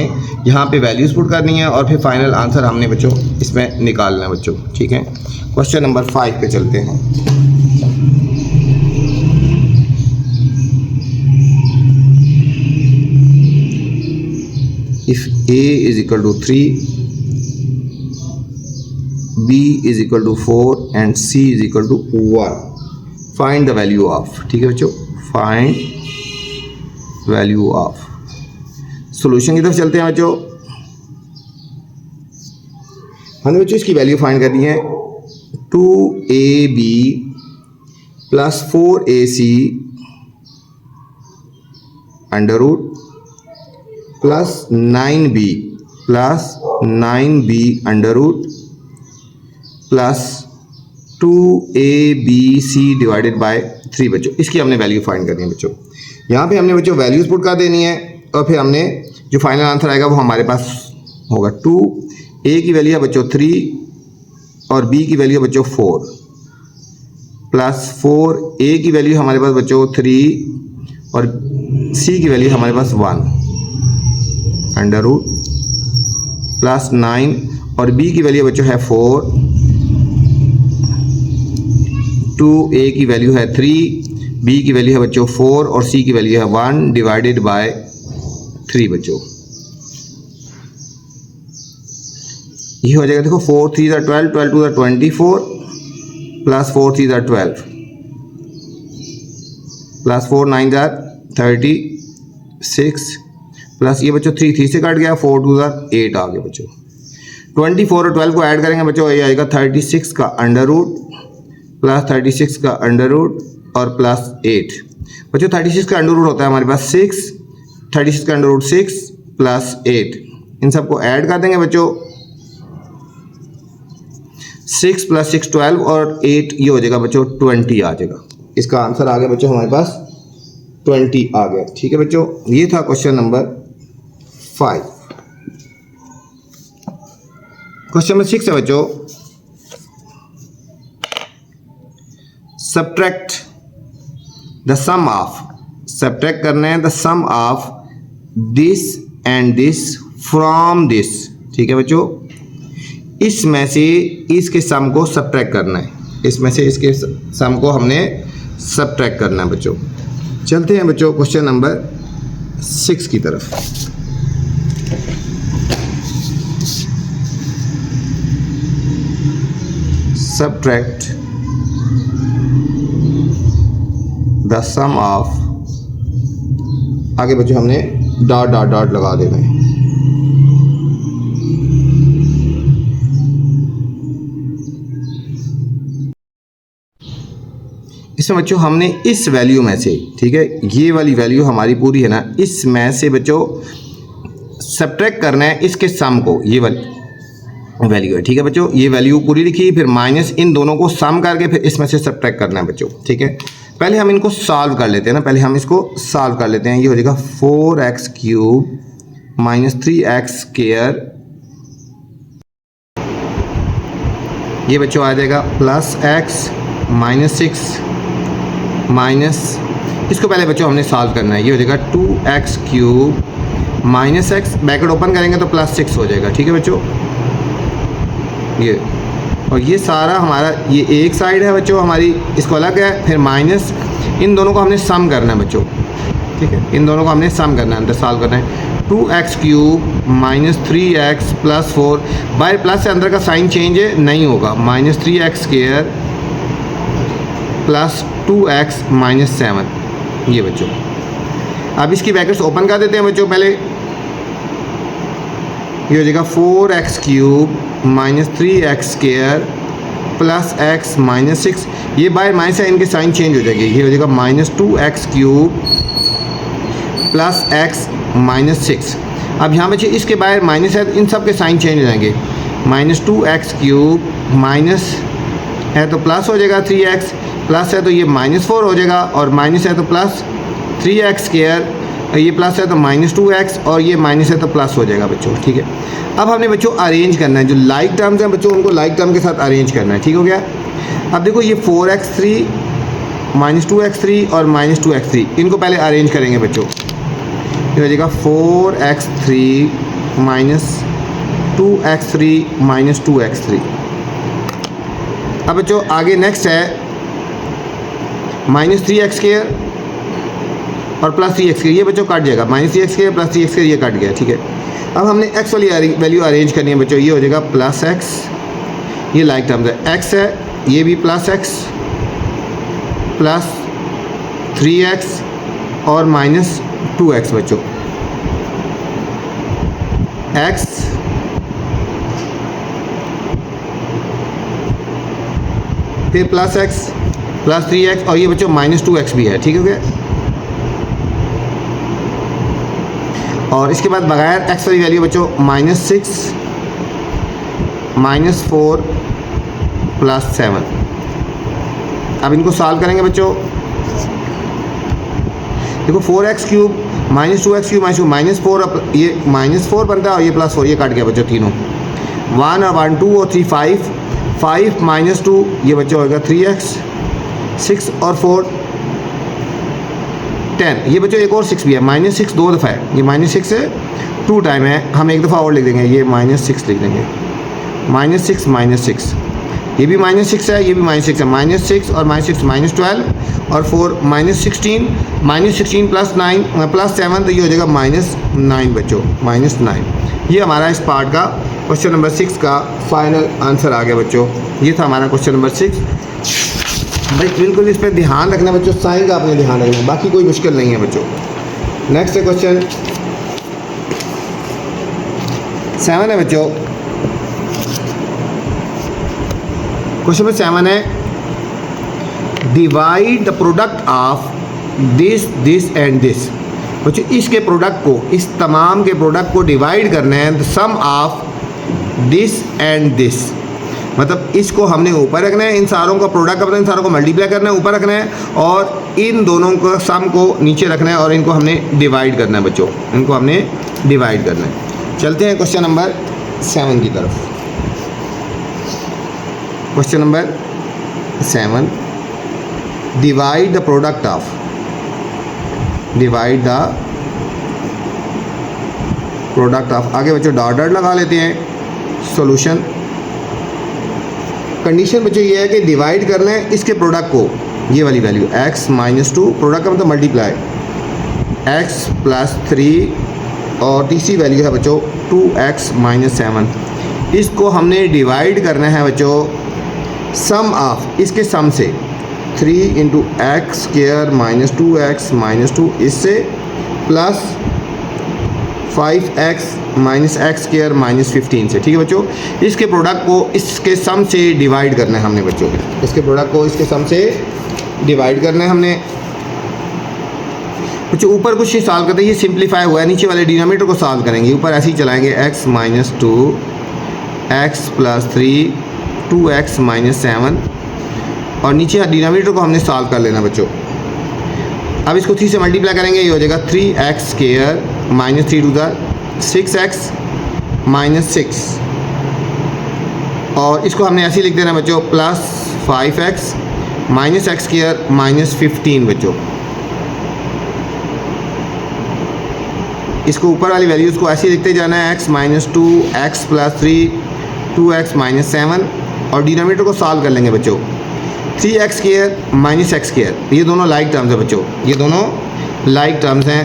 यहाँ पे वैल्यूज़ पुट करनी है और फिर फाइनल आंसर हमने बच्चों इसमें निकालना है बच्चों। ठीक है, क्वेश्चन नंबर 5 पे चलते हैं। If a is equal to 3, b is equal to 4 and c is equal to 1, find the value of. ठीक है बच्चों, फाइंड वैल्यू ऑफ। सॉल्यूशन की तरफ चलते हैं बच्चों। हमने बच्चों इसकी वैल्यू फाइंड करनी है 2ab plus 4ac under root plus 9b under root plus 2abc divided by 3 बच्चों। इसकी हमने वैल्यू फाइंड करनी है बच्चों। यहाँ पे हमने बच्चों वैल्यूज पुट कर देनी है और फिर हमने जो फाइनल आंसर आएगा वो हमारे पास होगा 2, a की वैल्यू है बच्चों 3 और b की वैल्यू है बच्चों 4 प्लस 4a की वैल्यू हमारे पास बच्चों 3 और c की वैल्यू हमारे पास 1 अंडर रूट प्लस 9 और b की वैल्यू बच्चों है 4, 2a की वैल्यू है 3, b की वैल्यू है बच्चों 4 और c की वैल्यू है 1 डिवाइडेड बाय 3 बच्चों। ये हो जाएगा देखो 4 3 ज़ा 12, 12 2 ज़ा 24 प्लस 4 3 ज़ा 12 प्लस 4 9 ज़ा 36 प्लस ये बच्चों 3 3 से कट गया, 4 2 ज़ा 8 आ गया बच्चों। 24 और 12 को ऐड करेंगे बच्चों, ये आएगा 36 का अंडर रूट प्लस 36 का अंडर रूट और प्लस 8 बच्चों। 36 का अंडर रूट होता है हमारे पास 6, 36 का अंडर रूट 6 प्लस 8, इन सबको ऐड कर देंगे बच्चों। 6 प्लस 6 12 और 8 ये हो जाएगा बच्चों 20 आ जाएगा। इसका आंसर आ गया बच्चों हमारे पास 20 आ गया। ठीक है बच्चों, ये था क्वेश्चन नंबर 5। क्वेश्चन नंबर 6 है बच्चों, subtract the sum of, subtract करना है the sum of this and this from this. ठीक है बच्चों, इसमें से इसके सम को सब्ट्रैक्ट करना है, इसमें से इसके सम को हमने सब्ट्रैक्ट करना है बच्चों। चलते हैं बच्चों क्वेश्चन नंबर 6 की तरफ। सब्ट्रैक्ट द सम ऑफ, आगे बच्चों हमने डॉट डॉट डॉट लगा देना है। इसमें बच्चों हमने इस वैल्यू में से, ठीक है, ये वाली वैल्यू हमारी पूरी है ना, इसमें से बच्चों सब्ट्रैक्ट करना है इसके सम को, ये वाली वैल्यू है। ठीक है बच्चों, ये वैल्यू पूरी लिखी, फिर माइनस इन दोनों को सम करके फिर इसमें से सब्ट्रैक्ट करना है बच्चों। ठीक है, पहले हम इनको सॉल्व कर लेते हैं ना, पहले हम इसको सॉल्व कर लेते हैं। ये हो जाएगा 4x cube minus 3x square, ये बच्चों आ जाएगा प्लस x माइनस 6 माइनस, इसको पहले बच्चों हमने सॉल्व करना है। ये हो जाएगा 2x cube minus x, bracket open करेंगे तो प्लस 6 हो जाएगा। ठीक है बच्चों, ये और ये सारा हमारा ये एक साइड है बच्चों हमारी, इसको अलग है, फिर माइनस इन दोनों को हमने सम करना है बच्चों। ठीक है, इन दोनों को हमने सम करना है, अंदर सॉल्व करना है। 2x cube minus 3x plus 4, by plus से अंदर का साइन चेंज है नहीं होगा, minus 3x square plus 2x minus 7, ये बच्चों। अब इसकी ब्रैकेट्स ओपन कर देते हैं बच्चों पहले। ये हो जाएगा 4x cube minus 3x square plus x minus 6, ये बाय माइनस है, इनके साइन चेंज हो जाएंगे। ये हो जाएगा minus 2x cube plus x minus 6। अब यहाँ बच्चे इसके बाहर माइनस है तो इन सब के साइन चेंज हो जाएंगे। माइनस 2x क्यूब माइनस है तो प्लस हो जाएगा 3x, प्लस है तो ये माइनस 4 हो जाएगा, और माइनस है तो प्लस 3x स्क्वायर, ये प्लस है तो माइनस 2x, और ये माइनस है तो प्लस हो जाएगा बच्चों। ठीक है, अब हमने बच्चों अरेंज करना है, जो लाइक टर्म्स हैं बच्चों उनको लाइक टर्म के साथ अरेंज करना है। ठीक हो गया। अब देखो ये 4x3 माइनस 2x3 और माइनस 2x3, इनको पहले अरेंज करेंगे बच्चों। ये हो जाएगा 4x3 minus 2x3 minus 2x3। अब बच्चों आगे नेक्स्ट है -3x² और +3x²। ये बच्चों कट जाएगा, -3x² +3x² ये कट गया, ठीक है। अब हमने x वाली वैल्यू अरेंज करनी है बच्चों। ये हो जाएगा +x, ये लाइक टर्म्स है, x है, ये भी +x +3x और -2x बच्चों। x फिर +x +3x और ये बच्चों -2x भी है, ठीक हो गया। और इसके बाद बगैर x वाली वैल्यू बच्चों -6 -4 +7। अब इनको सॉल्व करेंगे बच्चों। देखो 4x³ -2x³ -4, ये -4 बनता है और ये +4, ये काट गया बच्चों तीनों। 1 और 1 2 और 3 5 -2 ये बच्चों होगा 3x। 6 और 4 10, ये बच्चों एक और 6 भी है, -6 दो दफ़ा है, ये -6 है 2 टाइम है, हम एक दफ़ा और लिख देंगे, ये -6 लिख देंगे। -6 -6 ये भी -6 है, ये भी -6 है, -6 और -6 -12 और 4 -16 -16 +9 +7 तो ये हो जाएगा -9 बच्चों, -9। ये हमारा इस पार्ट का क्वेश्चन नंबर 6 का फाइनल आंसर आ गया बच्चों। ये था हमारा क्वेश्चन नंबर 6। भाई बिल्कुल इस पर ध्यान रखना बच्चों, साइन का अपने ध्यान रखना, बाकी कोई मुश्किल नहीं है बच्चों। नेक्स्ट है क्वेश्चन 7 है बच्चों। क्वेश्चन नंबर 7 है divide the product of this this and this. बच्चों इसके प्रोडक्ट को, इस तमाम के प्रोडक्ट को डिवाइड करना है, the sum of this and this. मतलब इसको हमने ऊपर रखना है, इन सारों का प्रोडक्ट अपना, इन सारों को मल्टीप्लाई करना है, ऊपर रखना है, और इन दोनों का सम को नीचे रखना है और इनको हमने डिवाइड करना है बच्चों, इनको हमने डिवाइड करना है। चलते हैं क्वेश्चन नंबर 7 की तरफ। Question number 7, divide the product of, divide the product of. आगे बच्चों डॉट डॉट लगा लेते हैं। सॉल्यूशन कंडीशन बच्चों ये है कि डिवाइड करना है इसके प्रोडक्ट को, ये वाली वैल्यू x -2, प्रोडक्ट का मतलब मल्टीप्लाई, x +3 और तीसरी वैल्यू है बच्चों 2x -7। इसको हमने डिवाइड करना है बच्चों सम ऑफ, इसके सम से 3 × x² -2x -2 इससे प्लस 5x -x² -15 से, ठीक है बच्चों। इसके प्रोडक्ट को इसके सम से डिवाइड करना है हमने बच्चों, इसके प्रोडक्ट को इसके सम से डिवाइड करना है हमने बच्चों। ऊपर कुछ ही सॉल्व करते हैं, ये सिंप्लीफाई हुआ है, नीचे वाले डिनोमिनेटर को सॉल्व करेंगे। ऊपर ऐसे ही चलाएंगे x -2 x +3 2x -7 और नीचे डिनोमिनेटर को हमने सॉल्व कर लेना बच्चों। अब इसको 3 से मल्टीप्लाई करेंगे, ये हो जाएगा 3x² -3 2 6x -6 और इसको हमने ऐसे ही लिख देना बच्चों प्लस 5x -x² -15 बच्चों। इसको ऊपर वाली वैल्यूज़ को ऐसे ही लिखते जाना है, x -2 x +3 2x -7 और डिनोमिनेटर को सॉल्व कर लेंगे बच्चों। 3x² -x², ये दोनों लाइक टर्म्स हैं बच्चों, ये दोनों लाइक टर्म्स हैं।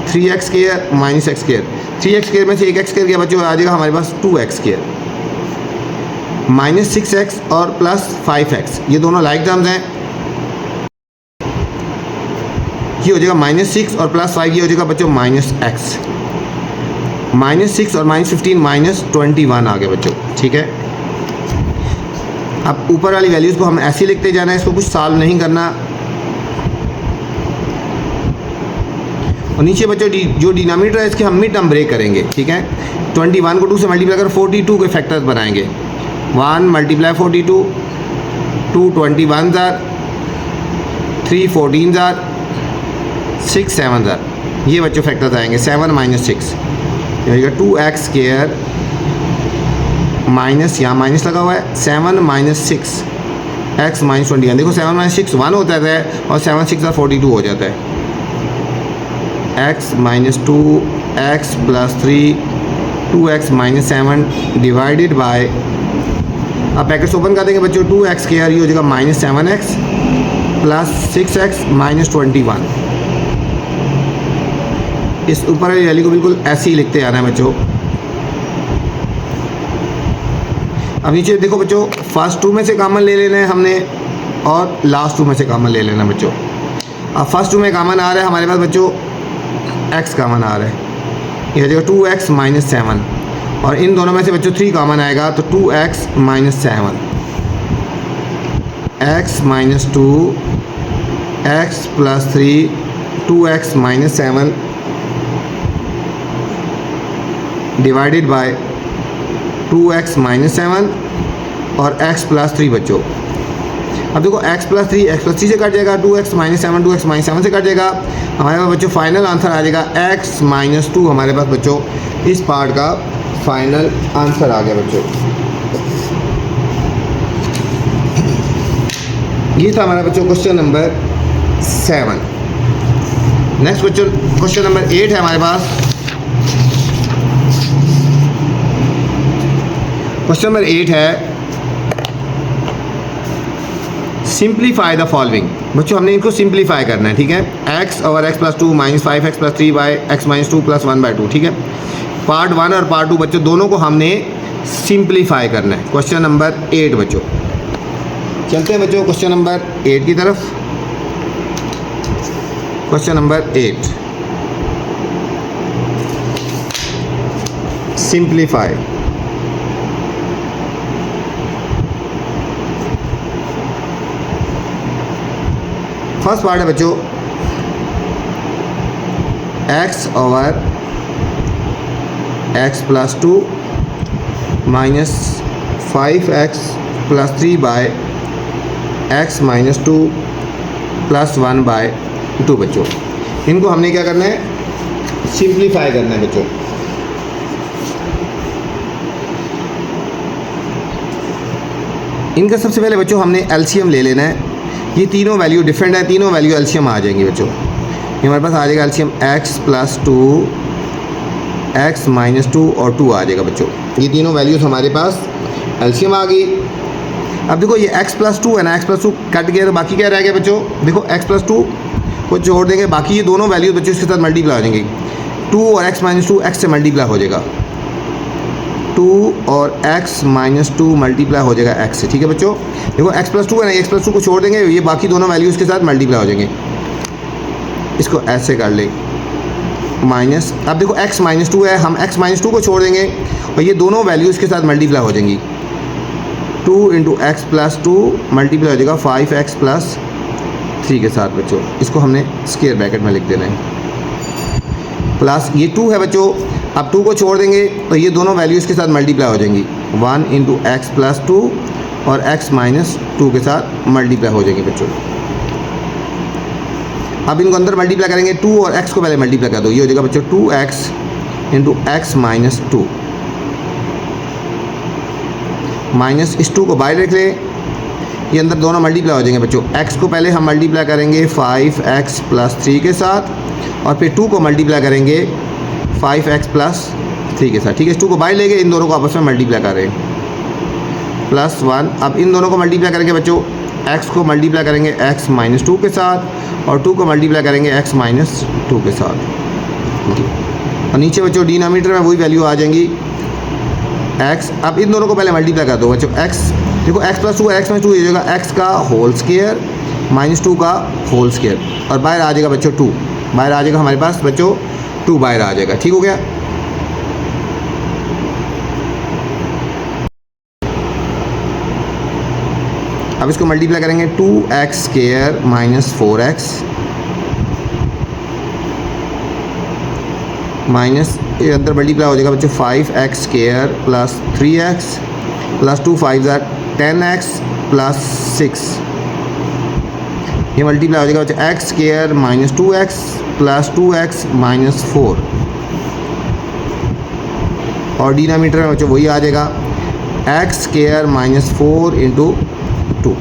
3x² -x², 3x² में से एक x² गया बच्चों, आ जाएगा हमारे पास 2x² -6x और प्लस 5x, ये दोनों लाइक टर्म्स हैं। ये हो जाएगा -6 और +5, ये हो जाएगा बच्चों -x। -6 और -15 -21 आ गए बच्चों, ठीक है। अब ऊपर वाली वैल्यूज़ को हम ऐसे लिखते जाना है, इसको कुछ सॉल्व नहीं करना। और नीचे बच्चों जो डिनोमिनेटर है इसके हम मिड टर्म ब्रेक करेंगे, ठीक है। 21 को 2 से मल्टीप्लाई कर 42 के फैक्टर्स बनाएंगे। 1 × 42 2 21 जार 3 14 जार 6 7 जार, ये बच्चों फैक्टर्स आएंगे। 7 -6 ये होगा 2x² माइनस, यहाँ माइनस लगा हुआ है, 7 -6 x -21। देखो 7 -6 1 होता है और 7 6 42 हो जाता है। X minus 2 x plus 3 2x minus 7 divided by, अब ब्रैकेट्स ओपन कर देंगे बच्चों, 2x स्क्वायर ये हो जाएगा minus 7x plus 6x minus 21। इस ऊपर वाली वैल्यू को बिल्कुल ऐसे ही लिखते आना है बच्चों। अब नीचे देखो बच्चों, फर्स्ट 2 में से कॉमन ले लेना है हमने और लास्ट 2 में से कॉमन ले लेना बच्चों। अब फर्स्ट 2 में कॉमन आ रहा है हमारे पास बच्चों, x कॉमन आ रहा है, ये हो जाएगा 2x माइनस 7 और इन दोनों में से बच्चों 3 कॉमन आएगा तो 2x minus 7 x minus 2 x plus 3 2x minus 7 divided by 2x minus 7 और x प्लस 3 बच्चों। अब देखो x प्लस 3 से कट जाएगा, 2x माइनस 7 2x माइनस 7 से कट जाएगा, हमारे पास बच्चों फाइनल आंसर आ जाएगा x माइनस 2। हमारे पास बच्चों इस पार्ट का फाइनल आंसर आ गया बच्चों। ये था हमारा बच्चों क्वेश्चन नंबर 7। नेक्स्ट बच्चों क्वेश्चन नंबर 8 है हमारे पास। क्वेश्चन नंबर 8 है, सिंप्लीफाई द फॉलोइंग। बच्चों हमने इनको सिंप्लीफाई करना है, ठीक है। x और x plus 2 minus 5x plus 3 by x minus 2 plus 1/2, ठीक है। पार्ट 1 और पार्ट 2 बच्चों दोनों को हमने सिंप्लीफाई करना है। क्वेश्चन नंबर 8 बच्चों, चलते हैं बच्चों क्वेश्चन नंबर 8 की तरफ। Question number 8, simplify. First part है बच्चों, x over x plus 2 minus 5x plus 3 by x minus 2 plus 1/2 बच्चों। इनको हमने क्या करना है, सिंप्लीफाई करना है बच्चों। इनका सबसे पहले बच्चों हमने एलसीएम ले लेना है। ये तीनों वैल्यू डिफरेंट है, तीनों वैल्यू एलसीएम आ जाएंगी बच्चों। ये हमारे पास आ जाएगा LCM x plus 2 x minus 2 और 2 आ जाएगा बच्चों। ये तीनों वैल्यूज़ हमारे पास एलसीएम आ गई। अब देखो ये x प्लस 2 है ना, x प्लस 2 कट गया तो बाकी क्या रह गया बच्चों, देखो x प्लस 2 को छोड़ देंगे, बाकी ये दोनों वैल्यूज बच्चों इसके साथ मल्टीप्लाई हो जाएंगी। 2 और x माइनस 2 x से मल्टीप्लाई हो जाएगा, 2 और x माइनस 2 मल्टीप्लाई हो जाएगा x से, ठीक है बच्चों। देखो x प्लस 2 है ना, x प्लस 2 को छोड़ देंगे, ये बाकी दोनों वैल्यूज़ के साथ मल्टीप्लाई हो जाएंगे। इसको ऐसे कर ले माइनस, अब देखो x माइनस 2 है, हम x माइनस 2 को छोड़ देंगे और ये दोनों वैल्यूज़ के साथ मल्टीप्लाई हो जाएंगी। 2 इंटू एक्स प्लस 2 मल्टीप्लाई हो जाएगा 5x प्लस 3 के साथ बच्चों। इसको हमने स्क्वायर ब्रैकेट में लिख देना है। प्लस ये 2 है बच्चों, अब 2 को छोड़ देंगे तो ये दोनों वैल्यूज़ के साथ मल्टीप्लाई हो जाएंगी। 1 इंटू एक्स प्लस 2 और x माइनस 2 के साथ मल्टीप्लाई हो जाएंगे बच्चों। अब इनको अंदर मल्टीप्लाई करेंगे, 2 और x को पहले मल्टीप्लाई कर दो, ये हो जाएगा बच्चों 2x into x minus 2 minus इस 2 को बाहर रख लें, ये अंदर दोनों मल्टीप्लाई हो जाएंगे बच्चों। x को पहले हम मल्टीप्लाई करेंगे 5x प्लस 3 के साथ और फिर 2 को मल्टीप्लाई करेंगे 5x प्लस 3 के साथ, ठीक है। 2 को बाहर ले गए, इन दोनों को आपस में मल्टीप्लाई कर रहे हैं प्लस 1। अब इन दोनों को मल्टीप्लाई करेंगे बच्चों, x को मल्टीप्लाई करेंगे x माइनस 2 के साथ और 2 को मल्टीप्लाई करेंगे x माइनस 2 के साथ, और नीचे बच्चों डिनोमिनेटर में वही वैल्यू आ जाएंगी x। अब इन दोनों को पहले मल्टीप्लाई कर दो बच्चों, x देखो x प्लस 2 x माइनस 2 ये जाएगा x का होल स्क्वायर माइनस 2 का होल स्क्वायर और बाहर आ जाएगा बच्चों 2, बाहर आ जाएगा हमारे पास बच्चों 2 बाहर आ जाएगा, ठीक हो गया। अब इसको मल्टीप्लाई करेंगे 2x square minus 4x minus ये अंदर मल्टीप्लाई हो जाएगा बच्चों 5x square plus 3x plus 2 5 10x plus 6, ये मल्टीप्लाई हो जाएगा बच्चों x square minus 2x plus 2x minus 4 और डिनोमिनेटर में बच्चों वही आ जाएगा x square minus 4 into 2।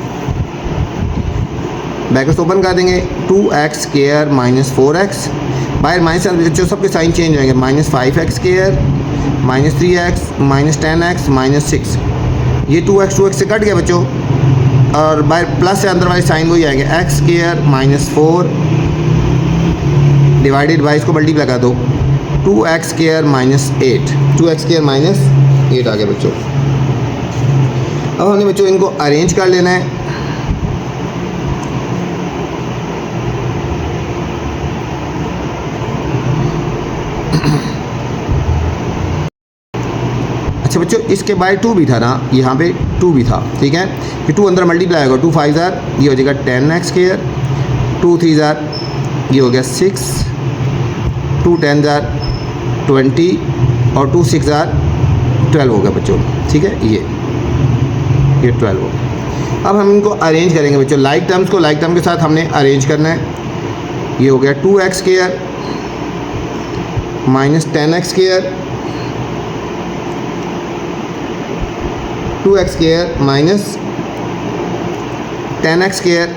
Brackets open कर देंगे 2x स्क्वायर माइनस 4x बाहर माइनस बच्चों सबके साइन चेंज होंगे, -5x², -3x, -10x, -6, ये 2x से कट गया बच्चों, और बाहर प्लस से अंदर वाले साइन वही आएंगे, x² -4 डिवाइडेड बाई, इसको मल्टीप्लाई लगा दो, 2x² -8, 2x² -8 आ गया बच्चों। अब हमने बच्चों इनको अरेंज कर लेना है। अच्छा बच्चों, इसके बाय 2 भी था ना, यहाँ पे 2 भी था, ठीक है। ये 2 अंदर मल्टीप्लाई होगा, 2 5 जार ये हो जाएगा 10x², 2 3 जार ये हो गया 6, 2 10 जार 20, और 2 6 जार 12 हो गया बच्चों, ठीक है। ये 12 हो गया। अब हम इनको अरेंज करेंगे बच्चों, लाइक टर्म्स को लाइक टर्म के साथ हमने अरेंज करना है। ये हो गया 2x² -10x², 2x² -10x²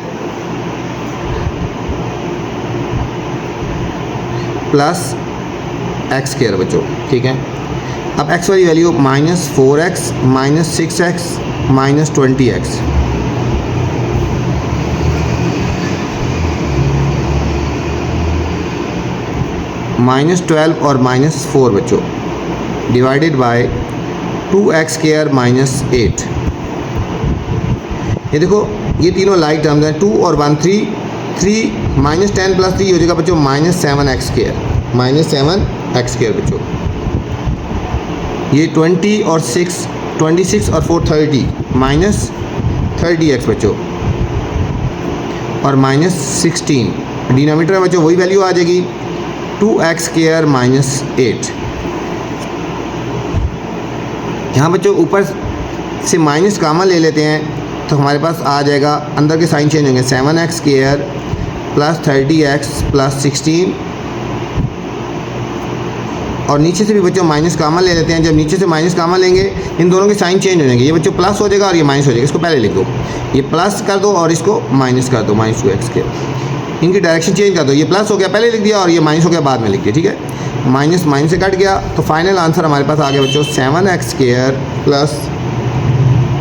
plus x² बच्चों, ठीक है। अब x वाली वैल्यू -4x -6x -20x, -12 और -4 बच्चों, डिवाइडेड बाय 2x² -8। ये देखो ये तीनों लाइक टर्म्स हैं, 2 और 1 3, 3 -10 + 3 हो जाएगा बच्चों -7x², -7x² बच्चों। ये 20 और 6, 26 और 4 30, -30x बच्चों, और -16 डिनोमिनेटर बच्चों वही वैल्यू आ जाएगी, 2x² -8। यहाँ बच्चों ऊपर से माइनस कामन ले लेते हैं तो हमारे पास आ जाएगा, अंदर के साइन चेंज होंगे, 7x² + 30x + 16, और नीचे से भी बच्चों माइनस कामन ले लेते हैं। जब नीचे से माइनस कामन लेंगे इन दोनों के साइन चेंज हो जाएंगे, ये बच्चों प्लस हो जाएगा और ये माइनस हो जाएगा। इसको पहले लिख दो, ये प्लस कर दो और इसको माइनस कर दो, -2x², इनकी डायरेक्शन चेंज कर दो। ये प्लस हो गया पहले लिख दिया और ये माइनस हो गया बाद में लिख दिया, ठीक है। माइनस माइनस से कट गया तो फाइनल आंसर हमारे पास आ गया बच्चों 7x² +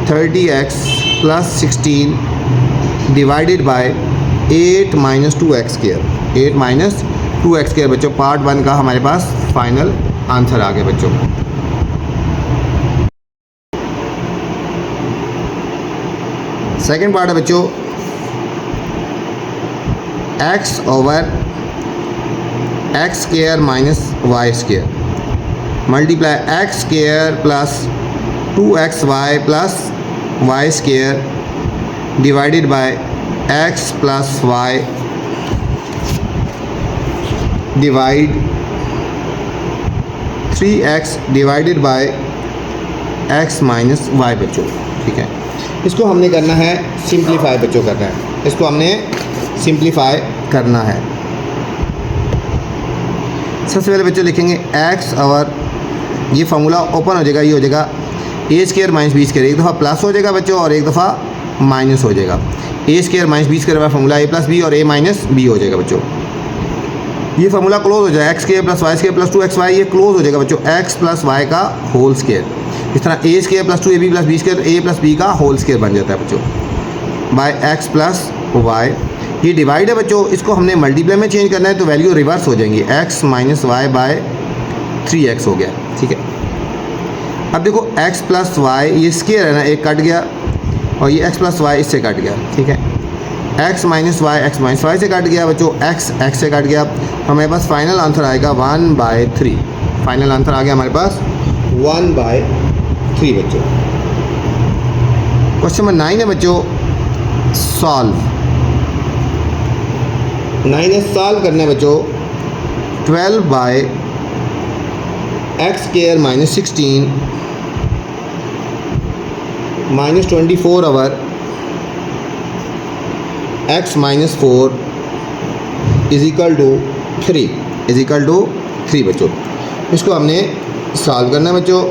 30x + 16 divided by 8 - 2x², 8 - 2x² बच्चों। पार्ट 1 का हमारे पास फाइनल आंसर आ गया बच्चों। सेकंड पार्ट है बच्चों, x/x² - y² multiply x² + 2xy + y² divided by x + y divide 3x divided by x - y बच्चों, ठीक है। इसको हमने करना है सिंप्लीफाई बच्चों, करना है इसको हमने सिंप्लीफाई करना है। सबसे पहले बच्चों लिखेंगे x, और ये फार्मूला ओपन हो जाएगा, ये हो जाएगा a² - b², एक दफ़ा प्लस हो जाएगा बच्चों और एक दफ़ा माइनस हो जाएगा। a² - b² वाला फार्मूला a + b और a - b हो जाएगा बच्चों। ये फार्मूला क्लोज हो जाएगा, x² + y² + 2xy, ये क्लोज हो जाएगा बच्चों, x + y का होल स्क्वायर। इस तरह a² + 2ab + b² a + b का होल स्क्वायर बन जाता है बच्चों, बाय x + y। ये डिवाइड है बच्चों, इसको हमने मल्टीप्लाई में चेंज करना है तो वैल्यू रिवर्स हो जाएंगी, x - y बाय 3x हो गया, ठीक है। अब देखो x + y, ये स्क्वायर है ना, एक कट गया, और ये x + y इससे कट गया, ठीक है। x - y से कट गया बच्चों, x से कट गया, तो हमारे पास फाइनल आंसर आएगा 1/3। फाइनल आंसर आ गया हमारे पास 1/3 बच्चों। क्वेश्चन नंबर 9 है बच्चों, सॉल्व। 9 है सॉल्व करना है बच्चों, 12/x² - 16 -24 over x - 4 is equal to 3 बच्चों। इसको हमने सॉल्व करना है बच्चों।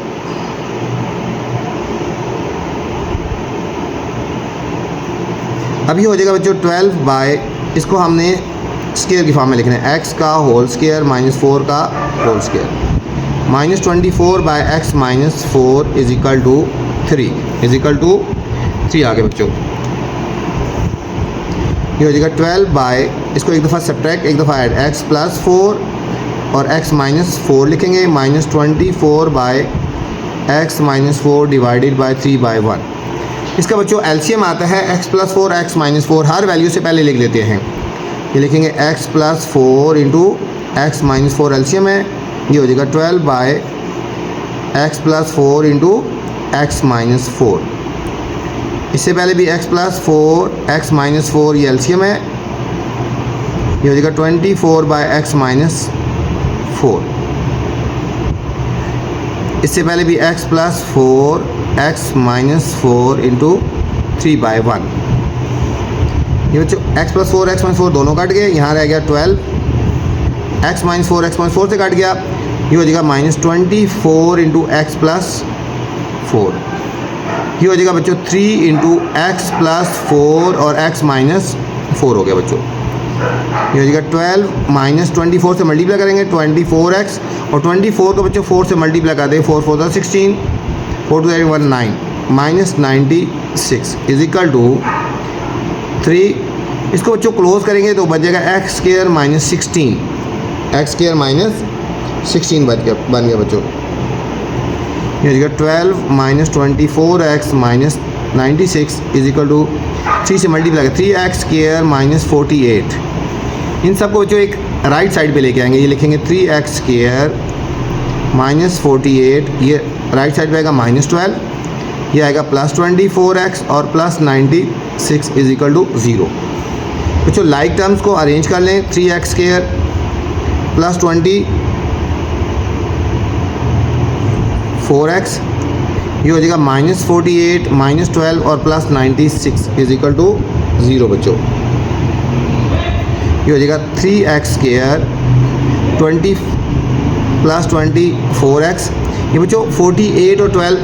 अभी हो जाएगा बच्चों 12 बाय, इसको हमने स्केयर की फॉर्म में लिखना है, एक्स का होल स्केयर माइनस 4 का whole square. Minus 24 by X minus 4 is equal to 3 is equal to 3 आगे बच्चों। ये हो जाएगा 12 बाई, इसको एक दफ़ा सब्ट्रैक्ट एक दफ़ा ऐड, एक्स प्लस 4 और एक्स माइनस 4 लिखेंगे, minus 24 by X minus 4 divided by 3 by 1। इसका बच्चों एलसीएम आता है एक्स प्लस 4 एक्स माइनस 4, हर वैल्यू से पहले लिख लेते हैं। ये लिखेंगे x plus 4 into x minus 4 LCM है, ये हो जाएगा 12 by x plus 4 into x minus 4। इससे पहले भी एक्स प्लस 4 एक्स माइनस 4 ये एलसीएम है, ये हो जाएगा 24 बाई एक्स माइनस 4। इससे पहले भी x plus 4 x minus 4 into 3 by 1। ये बच्चों एक्स प्लस 4 एक्स माइनस 4 दोनों कट गए, यहाँ रह गया 12, एक्स माइनस 4 एक्स माइनस 4 से कट गया, ये हो जाएगा माइनस 24 इंटू एक्स प्लस 4। ये हो जाएगा बच्चों 3 इंटू एक्स प्लस 4 और एक्स माइनस 4 हो गया बच्चों। ये हो जाएगा 12 माइनस 24 से मल्टीप्लाई करेंगे 24x और 24 को बच्चों 4 से मल्टीप्लाई कर दें, 4 4 16, 4 2 1 9 माइनस 96 इज इक्वल टू 3। इसको बच्चों क्लोज करेंगे तो बच जाएगा x square minus 16, x square minus 16 बन गया बच्चों। ये हो जाएगा 12 minus 24x minus 96 is equal to 3 से मल्टीप्लाई कर 3x स्क्वायर माइनस 48। इन सबको बच्चों एक राइट साइड पे लेके आएंगे, ये लिखेंगे 3x स्क्वायर माइनस 48, ये राइट साइड पे आएगा माइनस 12, ये आएगा प्लस 24x और प्लस 96 इज इक्वल टू 0। बच्चों लाइक टर्म्स को अरेंज कर लें, 3x स्क्वायर प्लस 24x, ये हो जाएगा माइनस 48 माइनस 12 और प्लस 96 इज इक्वल टू 0 बच्चों। ये हो जाएगा 3x स्क्वायर 20 प्लस 24x, ये बच्चों 48 और 12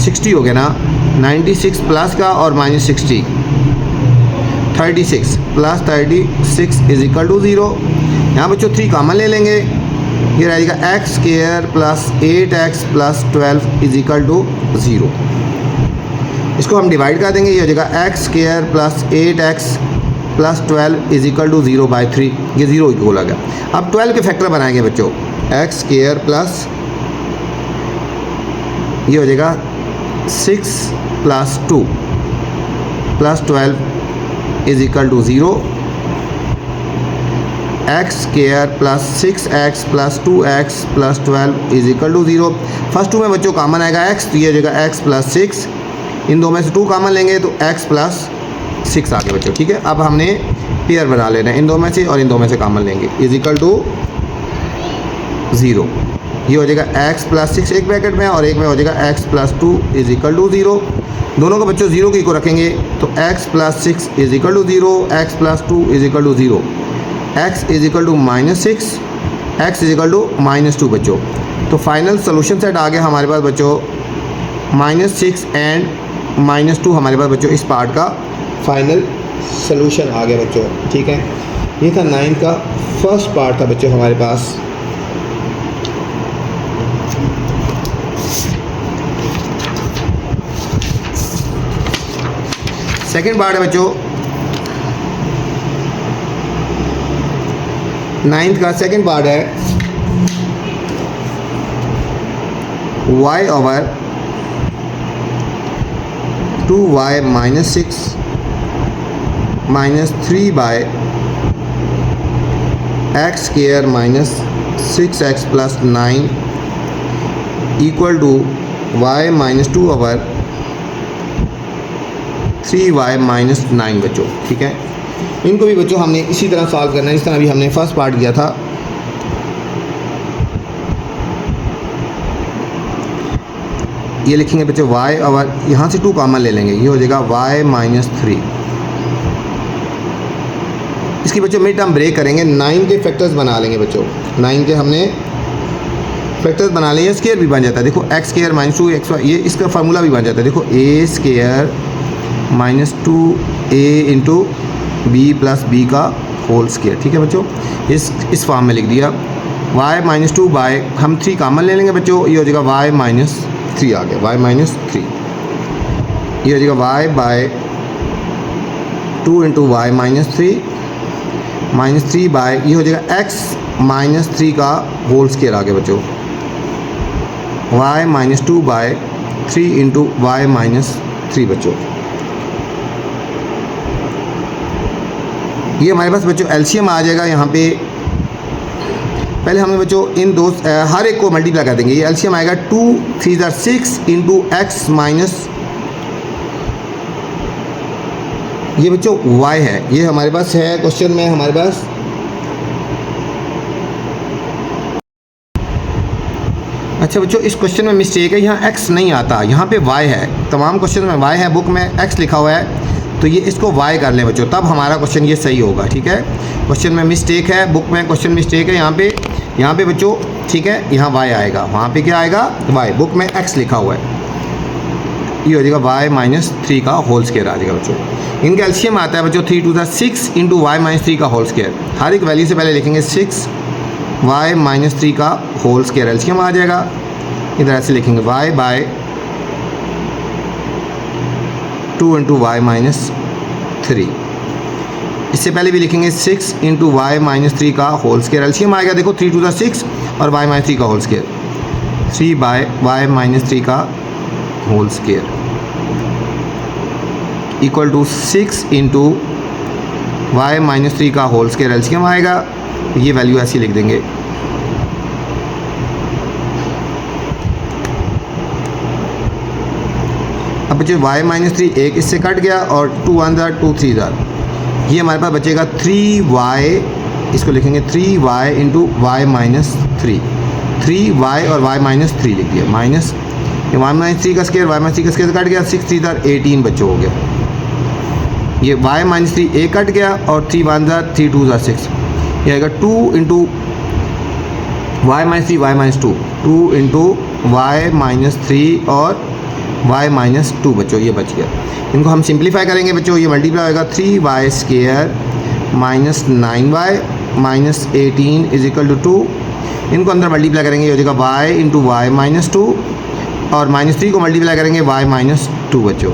60 हो गया ना, 96 प्लस का और minus 60 36 plus 36 is equal to 0। यहाँ बच्चों 3 कॉमन ले लेंगे, ये रहेगा x square plus 8x plus 12 is equal to 0। इसको हम डिवाइड कर देंगे, ये हो जाएगा x square plus 8x plus 12 is equal to 0 by 3, ये 0 इक्वल आ गया। अब 12 के फैक्टर बनाएंगे बच्चों, एक्स स्क्वायर प्लस ये हो जाएगा 6 plus 2 plus 12 is equal to 0, x square plus 6x plus 2x plus 12 is equal to 0। First 2 में बच्चों कॉमन आएगा x, तो ये हो जाएगा x प्लस 6, इन दो में से 2 कॉमन लेंगे तो x प्लस 6 आ गया बच्चों। ठीक है, अब हमने पेयर बना लेना है, इन दो में से और इन दो में से कॉमन लेंगे, इज इक्वल टू 0। ये हो जाएगा x प्लस 6 एक ब्रैकेट में और एक में हो जाएगा x plus 2 is equal to 0। दोनों को बच्चों 0 की को रखेंगे तो x plus 6 is equal to 0, x plus 2 is equal to 0, x is equal to minus 6, x is equal to minus 2 बच्चों। तो फाइनल सोल्यूशन सेट आ गया हमारे पास बच्चों -6 एंड -2 हमारे पास बच्चों इस पार्ट का फाइनल सोल्यूशन आ गया बच्चों। ठीक है, ये था 9 का फर्स्ट पार्ट था बच्चों हमारे पास। सेकेंड पार्ट है बच्चों 9th का सेकेंड पार्ट है y over 2y minus 6 minus 3 by x square minus 6x plus 9 equal to y minus 2 over 3y minus 9 बच्चों। ठीक है, इनको भी बच्चों हमने इसी तरह सॉल्व करना है जिस तरह अभी हमने फर्स्ट पार्ट किया था। ये लिखेंगे बच्चों y और यहाँ से 2 कॉमन ले लेंगे, ये हो जाएगा y माइनस 3। इसकी बच्चों मिड टर्म ब्रेक करेंगे, 9 के फैक्टर्स बना लेंगे बच्चों। 9 के हमने फैक्टर्स बना लिए, स्क्वायर भी बन जाता है। देखो एक्स स्क्वायर माइनस 2 एक्स, ये इसका फार्मूला भी बन जाता है। देखो a square minus 2a into b plus b का होल स्क्वायर। ठीक है बच्चों, इस फॉर्म में लिख दिया। y माइनस 2 बाय, हम 3 कॉमन ले लेंगे बच्चों, ये हो जाएगा y माइनस 3 आ गया, y माइनस 3, ये हो जाएगा y by 2 into y minus 3 by, ये हो जाएगा x माइनस 3 का होल स्क्वायर आ गया बच्चों, y minus 2 by 3 into y minus 3 बच्चों। ये हमारे पास बच्चों एलसीएम आ जाएगा। यहाँ पे पहले हमें बच्चों इन दो हर एक को मल्टीप्लाई कर देंगे। ये एलसीएम आएगा 2 3 6 इंटू एक्स माइनस, ये बच्चों y है, ये हमारे पास है क्वेश्चन में हमारे पास। अच्छा बच्चों, इस क्वेश्चन में मिस्टेक है, यहाँ x नहीं आता, यहाँ पे y है। तमाम क्वेश्चन में y है, बुक में x लिखा हुआ है, तो ये इसको y कर लें बच्चों, तब हमारा क्वेश्चन ये सही होगा। ठीक है, क्वेश्चन में मिस्टेक है, बुक में क्वेश्चन मिस्टेक है, यहाँ पे बच्चों, ठीक है, यहाँ y आएगा, वहाँ पे क्या आएगा y, बुक में x लिखा हुआ है, ये हो जाएगा y माइनस 3 का होल स्क्वायर आ जाएगा बच्चों। इनका एलसीएम आता है बच्चों 3 2 6 इंटू वाई माइनस 3 का होल स्क्वायर। हर एक वैल्यू से पहले लिखेंगे 6 y माइनस 3 का होल स्क्वायर, एलसीएम आ जाएगा। इधर ऐसे लिखेंगे y by 2 into y minus 3, इससे पहले भी लिखेंगे 6 इंटू वाई माइनस 3 का होल स्क्वायर, एलसीएम आएगा देखो 3 2 6 और y माइनस 3 का whole square, 3 by y minus 3 का whole square equal to 6 into y minus 3 का होल स्क्वायर, एलसीएम आएगा। ये वैल्यू ऐसी लिख देंगे। अब बच्चे y माइनस 3 एक इससे कट गया और 2 1 2 3 ये हमारे पास बचेगा 3y, इसको लिखेंगे 3y into y minus 3y और y माइनस 3 लिख दिया, माइनस ये y माइनस 3 का स्क्वायर, y माइनस 3 का स्क्वायर कट गया, 6 3 18 बच्चों हो गया। ये y माइनस 3 एक कट गया और 3 1 3 2 6, ये आएगा 2 into y minus 3 y minus 2 into y minus 3 और y माइनस 2 बच्चों, ये बच गया। इनको हम सिंप्लीफाई करेंगे बच्चों, ये मल्टीप्लाई होगा 3y square minus 9y minus 18 is equal to 2। इनको अंदर मल्टीप्लाई करेंगे, ये हो जाएगा y इंटू वाई माइनस 2 और माइनस 3 को मल्टीप्लाई करेंगे y माइनस 2 बच्चों।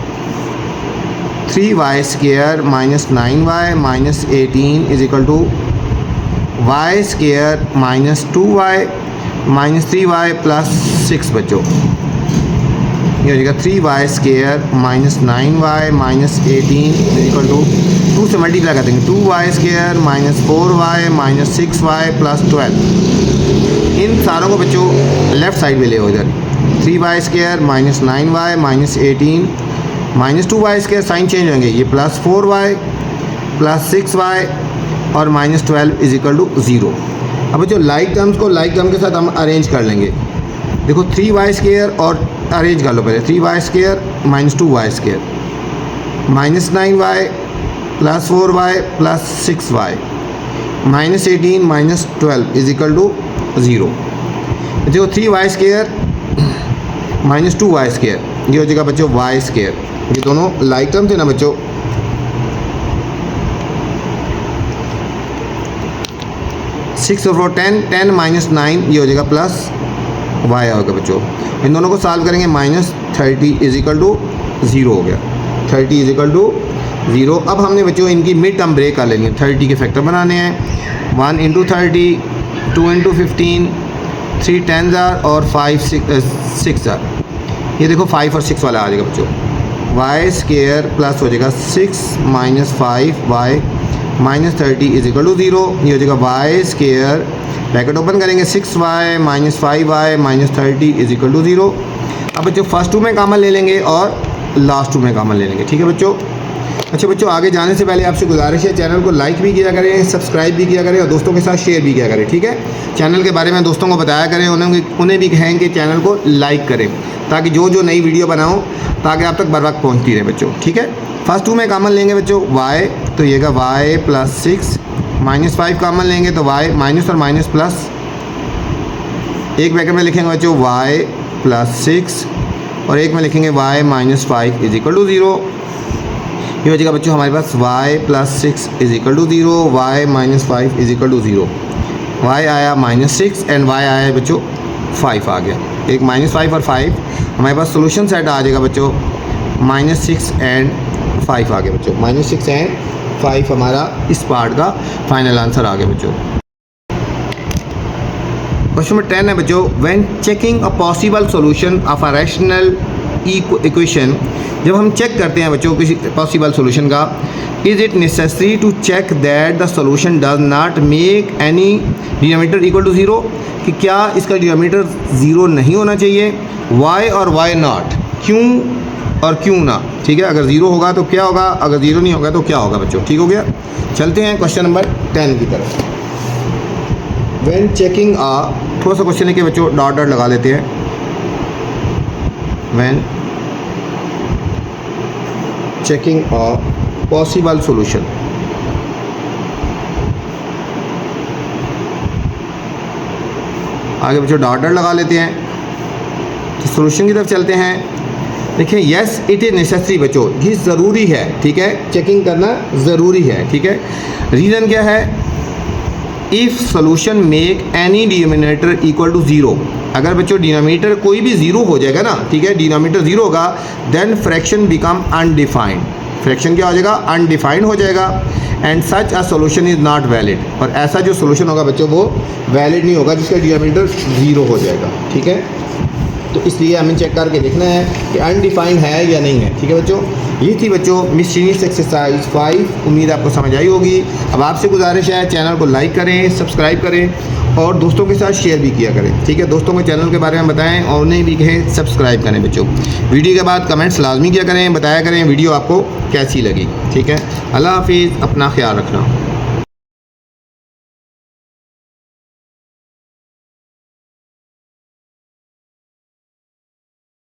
3y square minus 9y minus 18 is equal to y square minus 2y minus 3y plus 6 बच्चों। ये हो जाएगा 3y square minus 9y minus 18 is equal to 2 से मल्टीप्लाई कर देंगे 2y square minus 4y minus 6y plus 12। इन सारों को बच्चों लेफ़्ट साइड में ले हो इधर 3y square minus 9y minus 18 minus 2y square, sign change होंगे, ये प्लस 4y प्लस 6y और माइनस 12 इज इक्वल टू 0। अब बच्चों लाइक टर्म्स को लाइक टर्म के साथ हम अरेंज कर लेंगे। देखो 3y स्क्वायर और अरेंज कर लो पहले, 3y square minus 2y square minus 9y plus 4y plus 6y minus 18 minus 12 is equal to 0। देखो 3y square minus 2y square, ये हो जाएगा बच्चों y स्क्वायर, ये दोनों लाइक टर्म थे ना बच्चों। सिक्स और 10 माइनस 9, ये हो जाएगा प्लस y होगा बच्चों। इन दोनों को सॉल्व करेंगे, माइनस 30 इज इक्वल टू 0 हो गया, 30 इज इक्वल टू 0। अब हमने बच्चों इनकी मिड टर्म ब्रेक कर लेनी है, 30 के फैक्टर बनाने हैं। 1 इंटू 30, 2 इंटू 15, 3 10 और 5 6 ये देखो 5 और 6 वाला आ जाएगा बच्चों। y स्क्वायर प्लस हो जाएगा 6 minus 5y minus 30 is equal to 0। ये हो जाएगा y स्क्वायर, ब्रैकेट ओपन करेंगे 6y minus 5y minus 30 is equal to 0। अब बच्चों फर्स्ट 2 में कॉमन ले लेंगे और लास्ट 2 में कॉमन ले लेंगे, ठीक है बच्चों। अच्छा बच्चों, आगे जाने से पहले आपसे गुजारिश है, चैनल को लाइक भी किया करें, सब्सक्राइब भी किया करें और दोस्तों के साथ शेयर भी किया करें, ठीक है। चैनल के बारे में दोस्तों को बताया करें, उन्हें भी कहें कि चैनल को लाइक करें, ताकि जो नई वीडियो बनाऊँ ताकि आप तक बर वक्त पहुँचती रहे बच्चों, ठीक है। फर्स्ट 2 में कॉमन लेंगे बच्चों y, तो ये का y प्लस 6 माइनस 5 कॉमन लेंगे तो y माइनस और माइनस प्लस, एक ब्रैकेट में लिखेंगे बच्चों y प्लस 6 और एक में लिखेंगे y minus 5 is equal to 0। ये हो जाएगा बच्चों हमारे पास y + 6 = 0, y - 5 = 0। y आया -6 एंड y आया बच्चों 5 आ गया। एक -5 और 5 हमारे पास सोल्यूशन सेट आ जाएगा बच्चों, -6 एंड 5 आ गया बच्चों। -6 एंड 5 हमारा इस पार्ट का फाइनल आंसर आ गया बच्चों। क्वेश्चन नंबर 10 है बच्चों, when checking a possible solution of a rational equation, जब हम चेक करते हैं बच्चों किसी पॉसिबल सॉल्यूशन का, is it necessary to check that the solution does not make any denominator equal to 0, कि क्या इसका डिनोमिनेटर 0 नहीं होना चाहिए। वाई और वाई नॉट, क्यों और क्यों ना, ठीक है। अगर 0 होगा तो क्या होगा, अगर 0 नहीं होगा तो क्या होगा बच्चों, ठीक हो गया। चलते हैं क्वेश्चन नंबर 10 की तरफ। व्हेन चेकिंग थोड़ा सा क्वेश्चन लिखे बच्चों, डॉट डॉट लगा लेते हैं। When checking a possible solution, आगे बच्चों डॉट डॉट लगा लेते हैं। तो सॉल्यूशन की तरफ चलते हैं। देखिए येस इट इज़ नेसेसरी बच्चों, ये ज़रूरी है, ठीक है, चेकिंग करना ज़रूरी है, ठीक है। रीज़न क्या है, if solution make any denominator equal to 0, अगर बच्चों डिनोमिनेटर कोई भी 0 हो जाएगा ना, ठीक है, डिनोमिनेटर 0 होगा, then fraction become undefined. Fraction क्या हो जाएगा, अनडिफाइंड हो जाएगा। And such a solution is not valid, और ऐसा जो सोल्यूशन होगा बच्चों वो वैलिड नहीं होगा जिसका डिनोमिनेटर 0 हो जाएगा, ठीक है। तो इसलिए हमें चेक करके देखना है कि अनडिफाइंड है या नहीं है, ठीक है बच्चों। ये थी बच्चों मिसचीनियस एक्सरसाइज 5, उम्मीद आपको समझ आई होगी। अब आपसे गुजारिश है चैनल को लाइक करें, सब्सक्राइब करें और दोस्तों के साथ शेयर भी किया करें, ठीक है। दोस्तों को चैनल के बारे में बताएं और उन्हें भी कहें सब्सक्राइब करें बच्चों। वीडियो के बाद कमेंट्स लाजमी किया करें, बताया करें वीडियो आपको कैसी लगी, ठीक है। अल्लाह हाफिज़, अपना ख्याल रखना।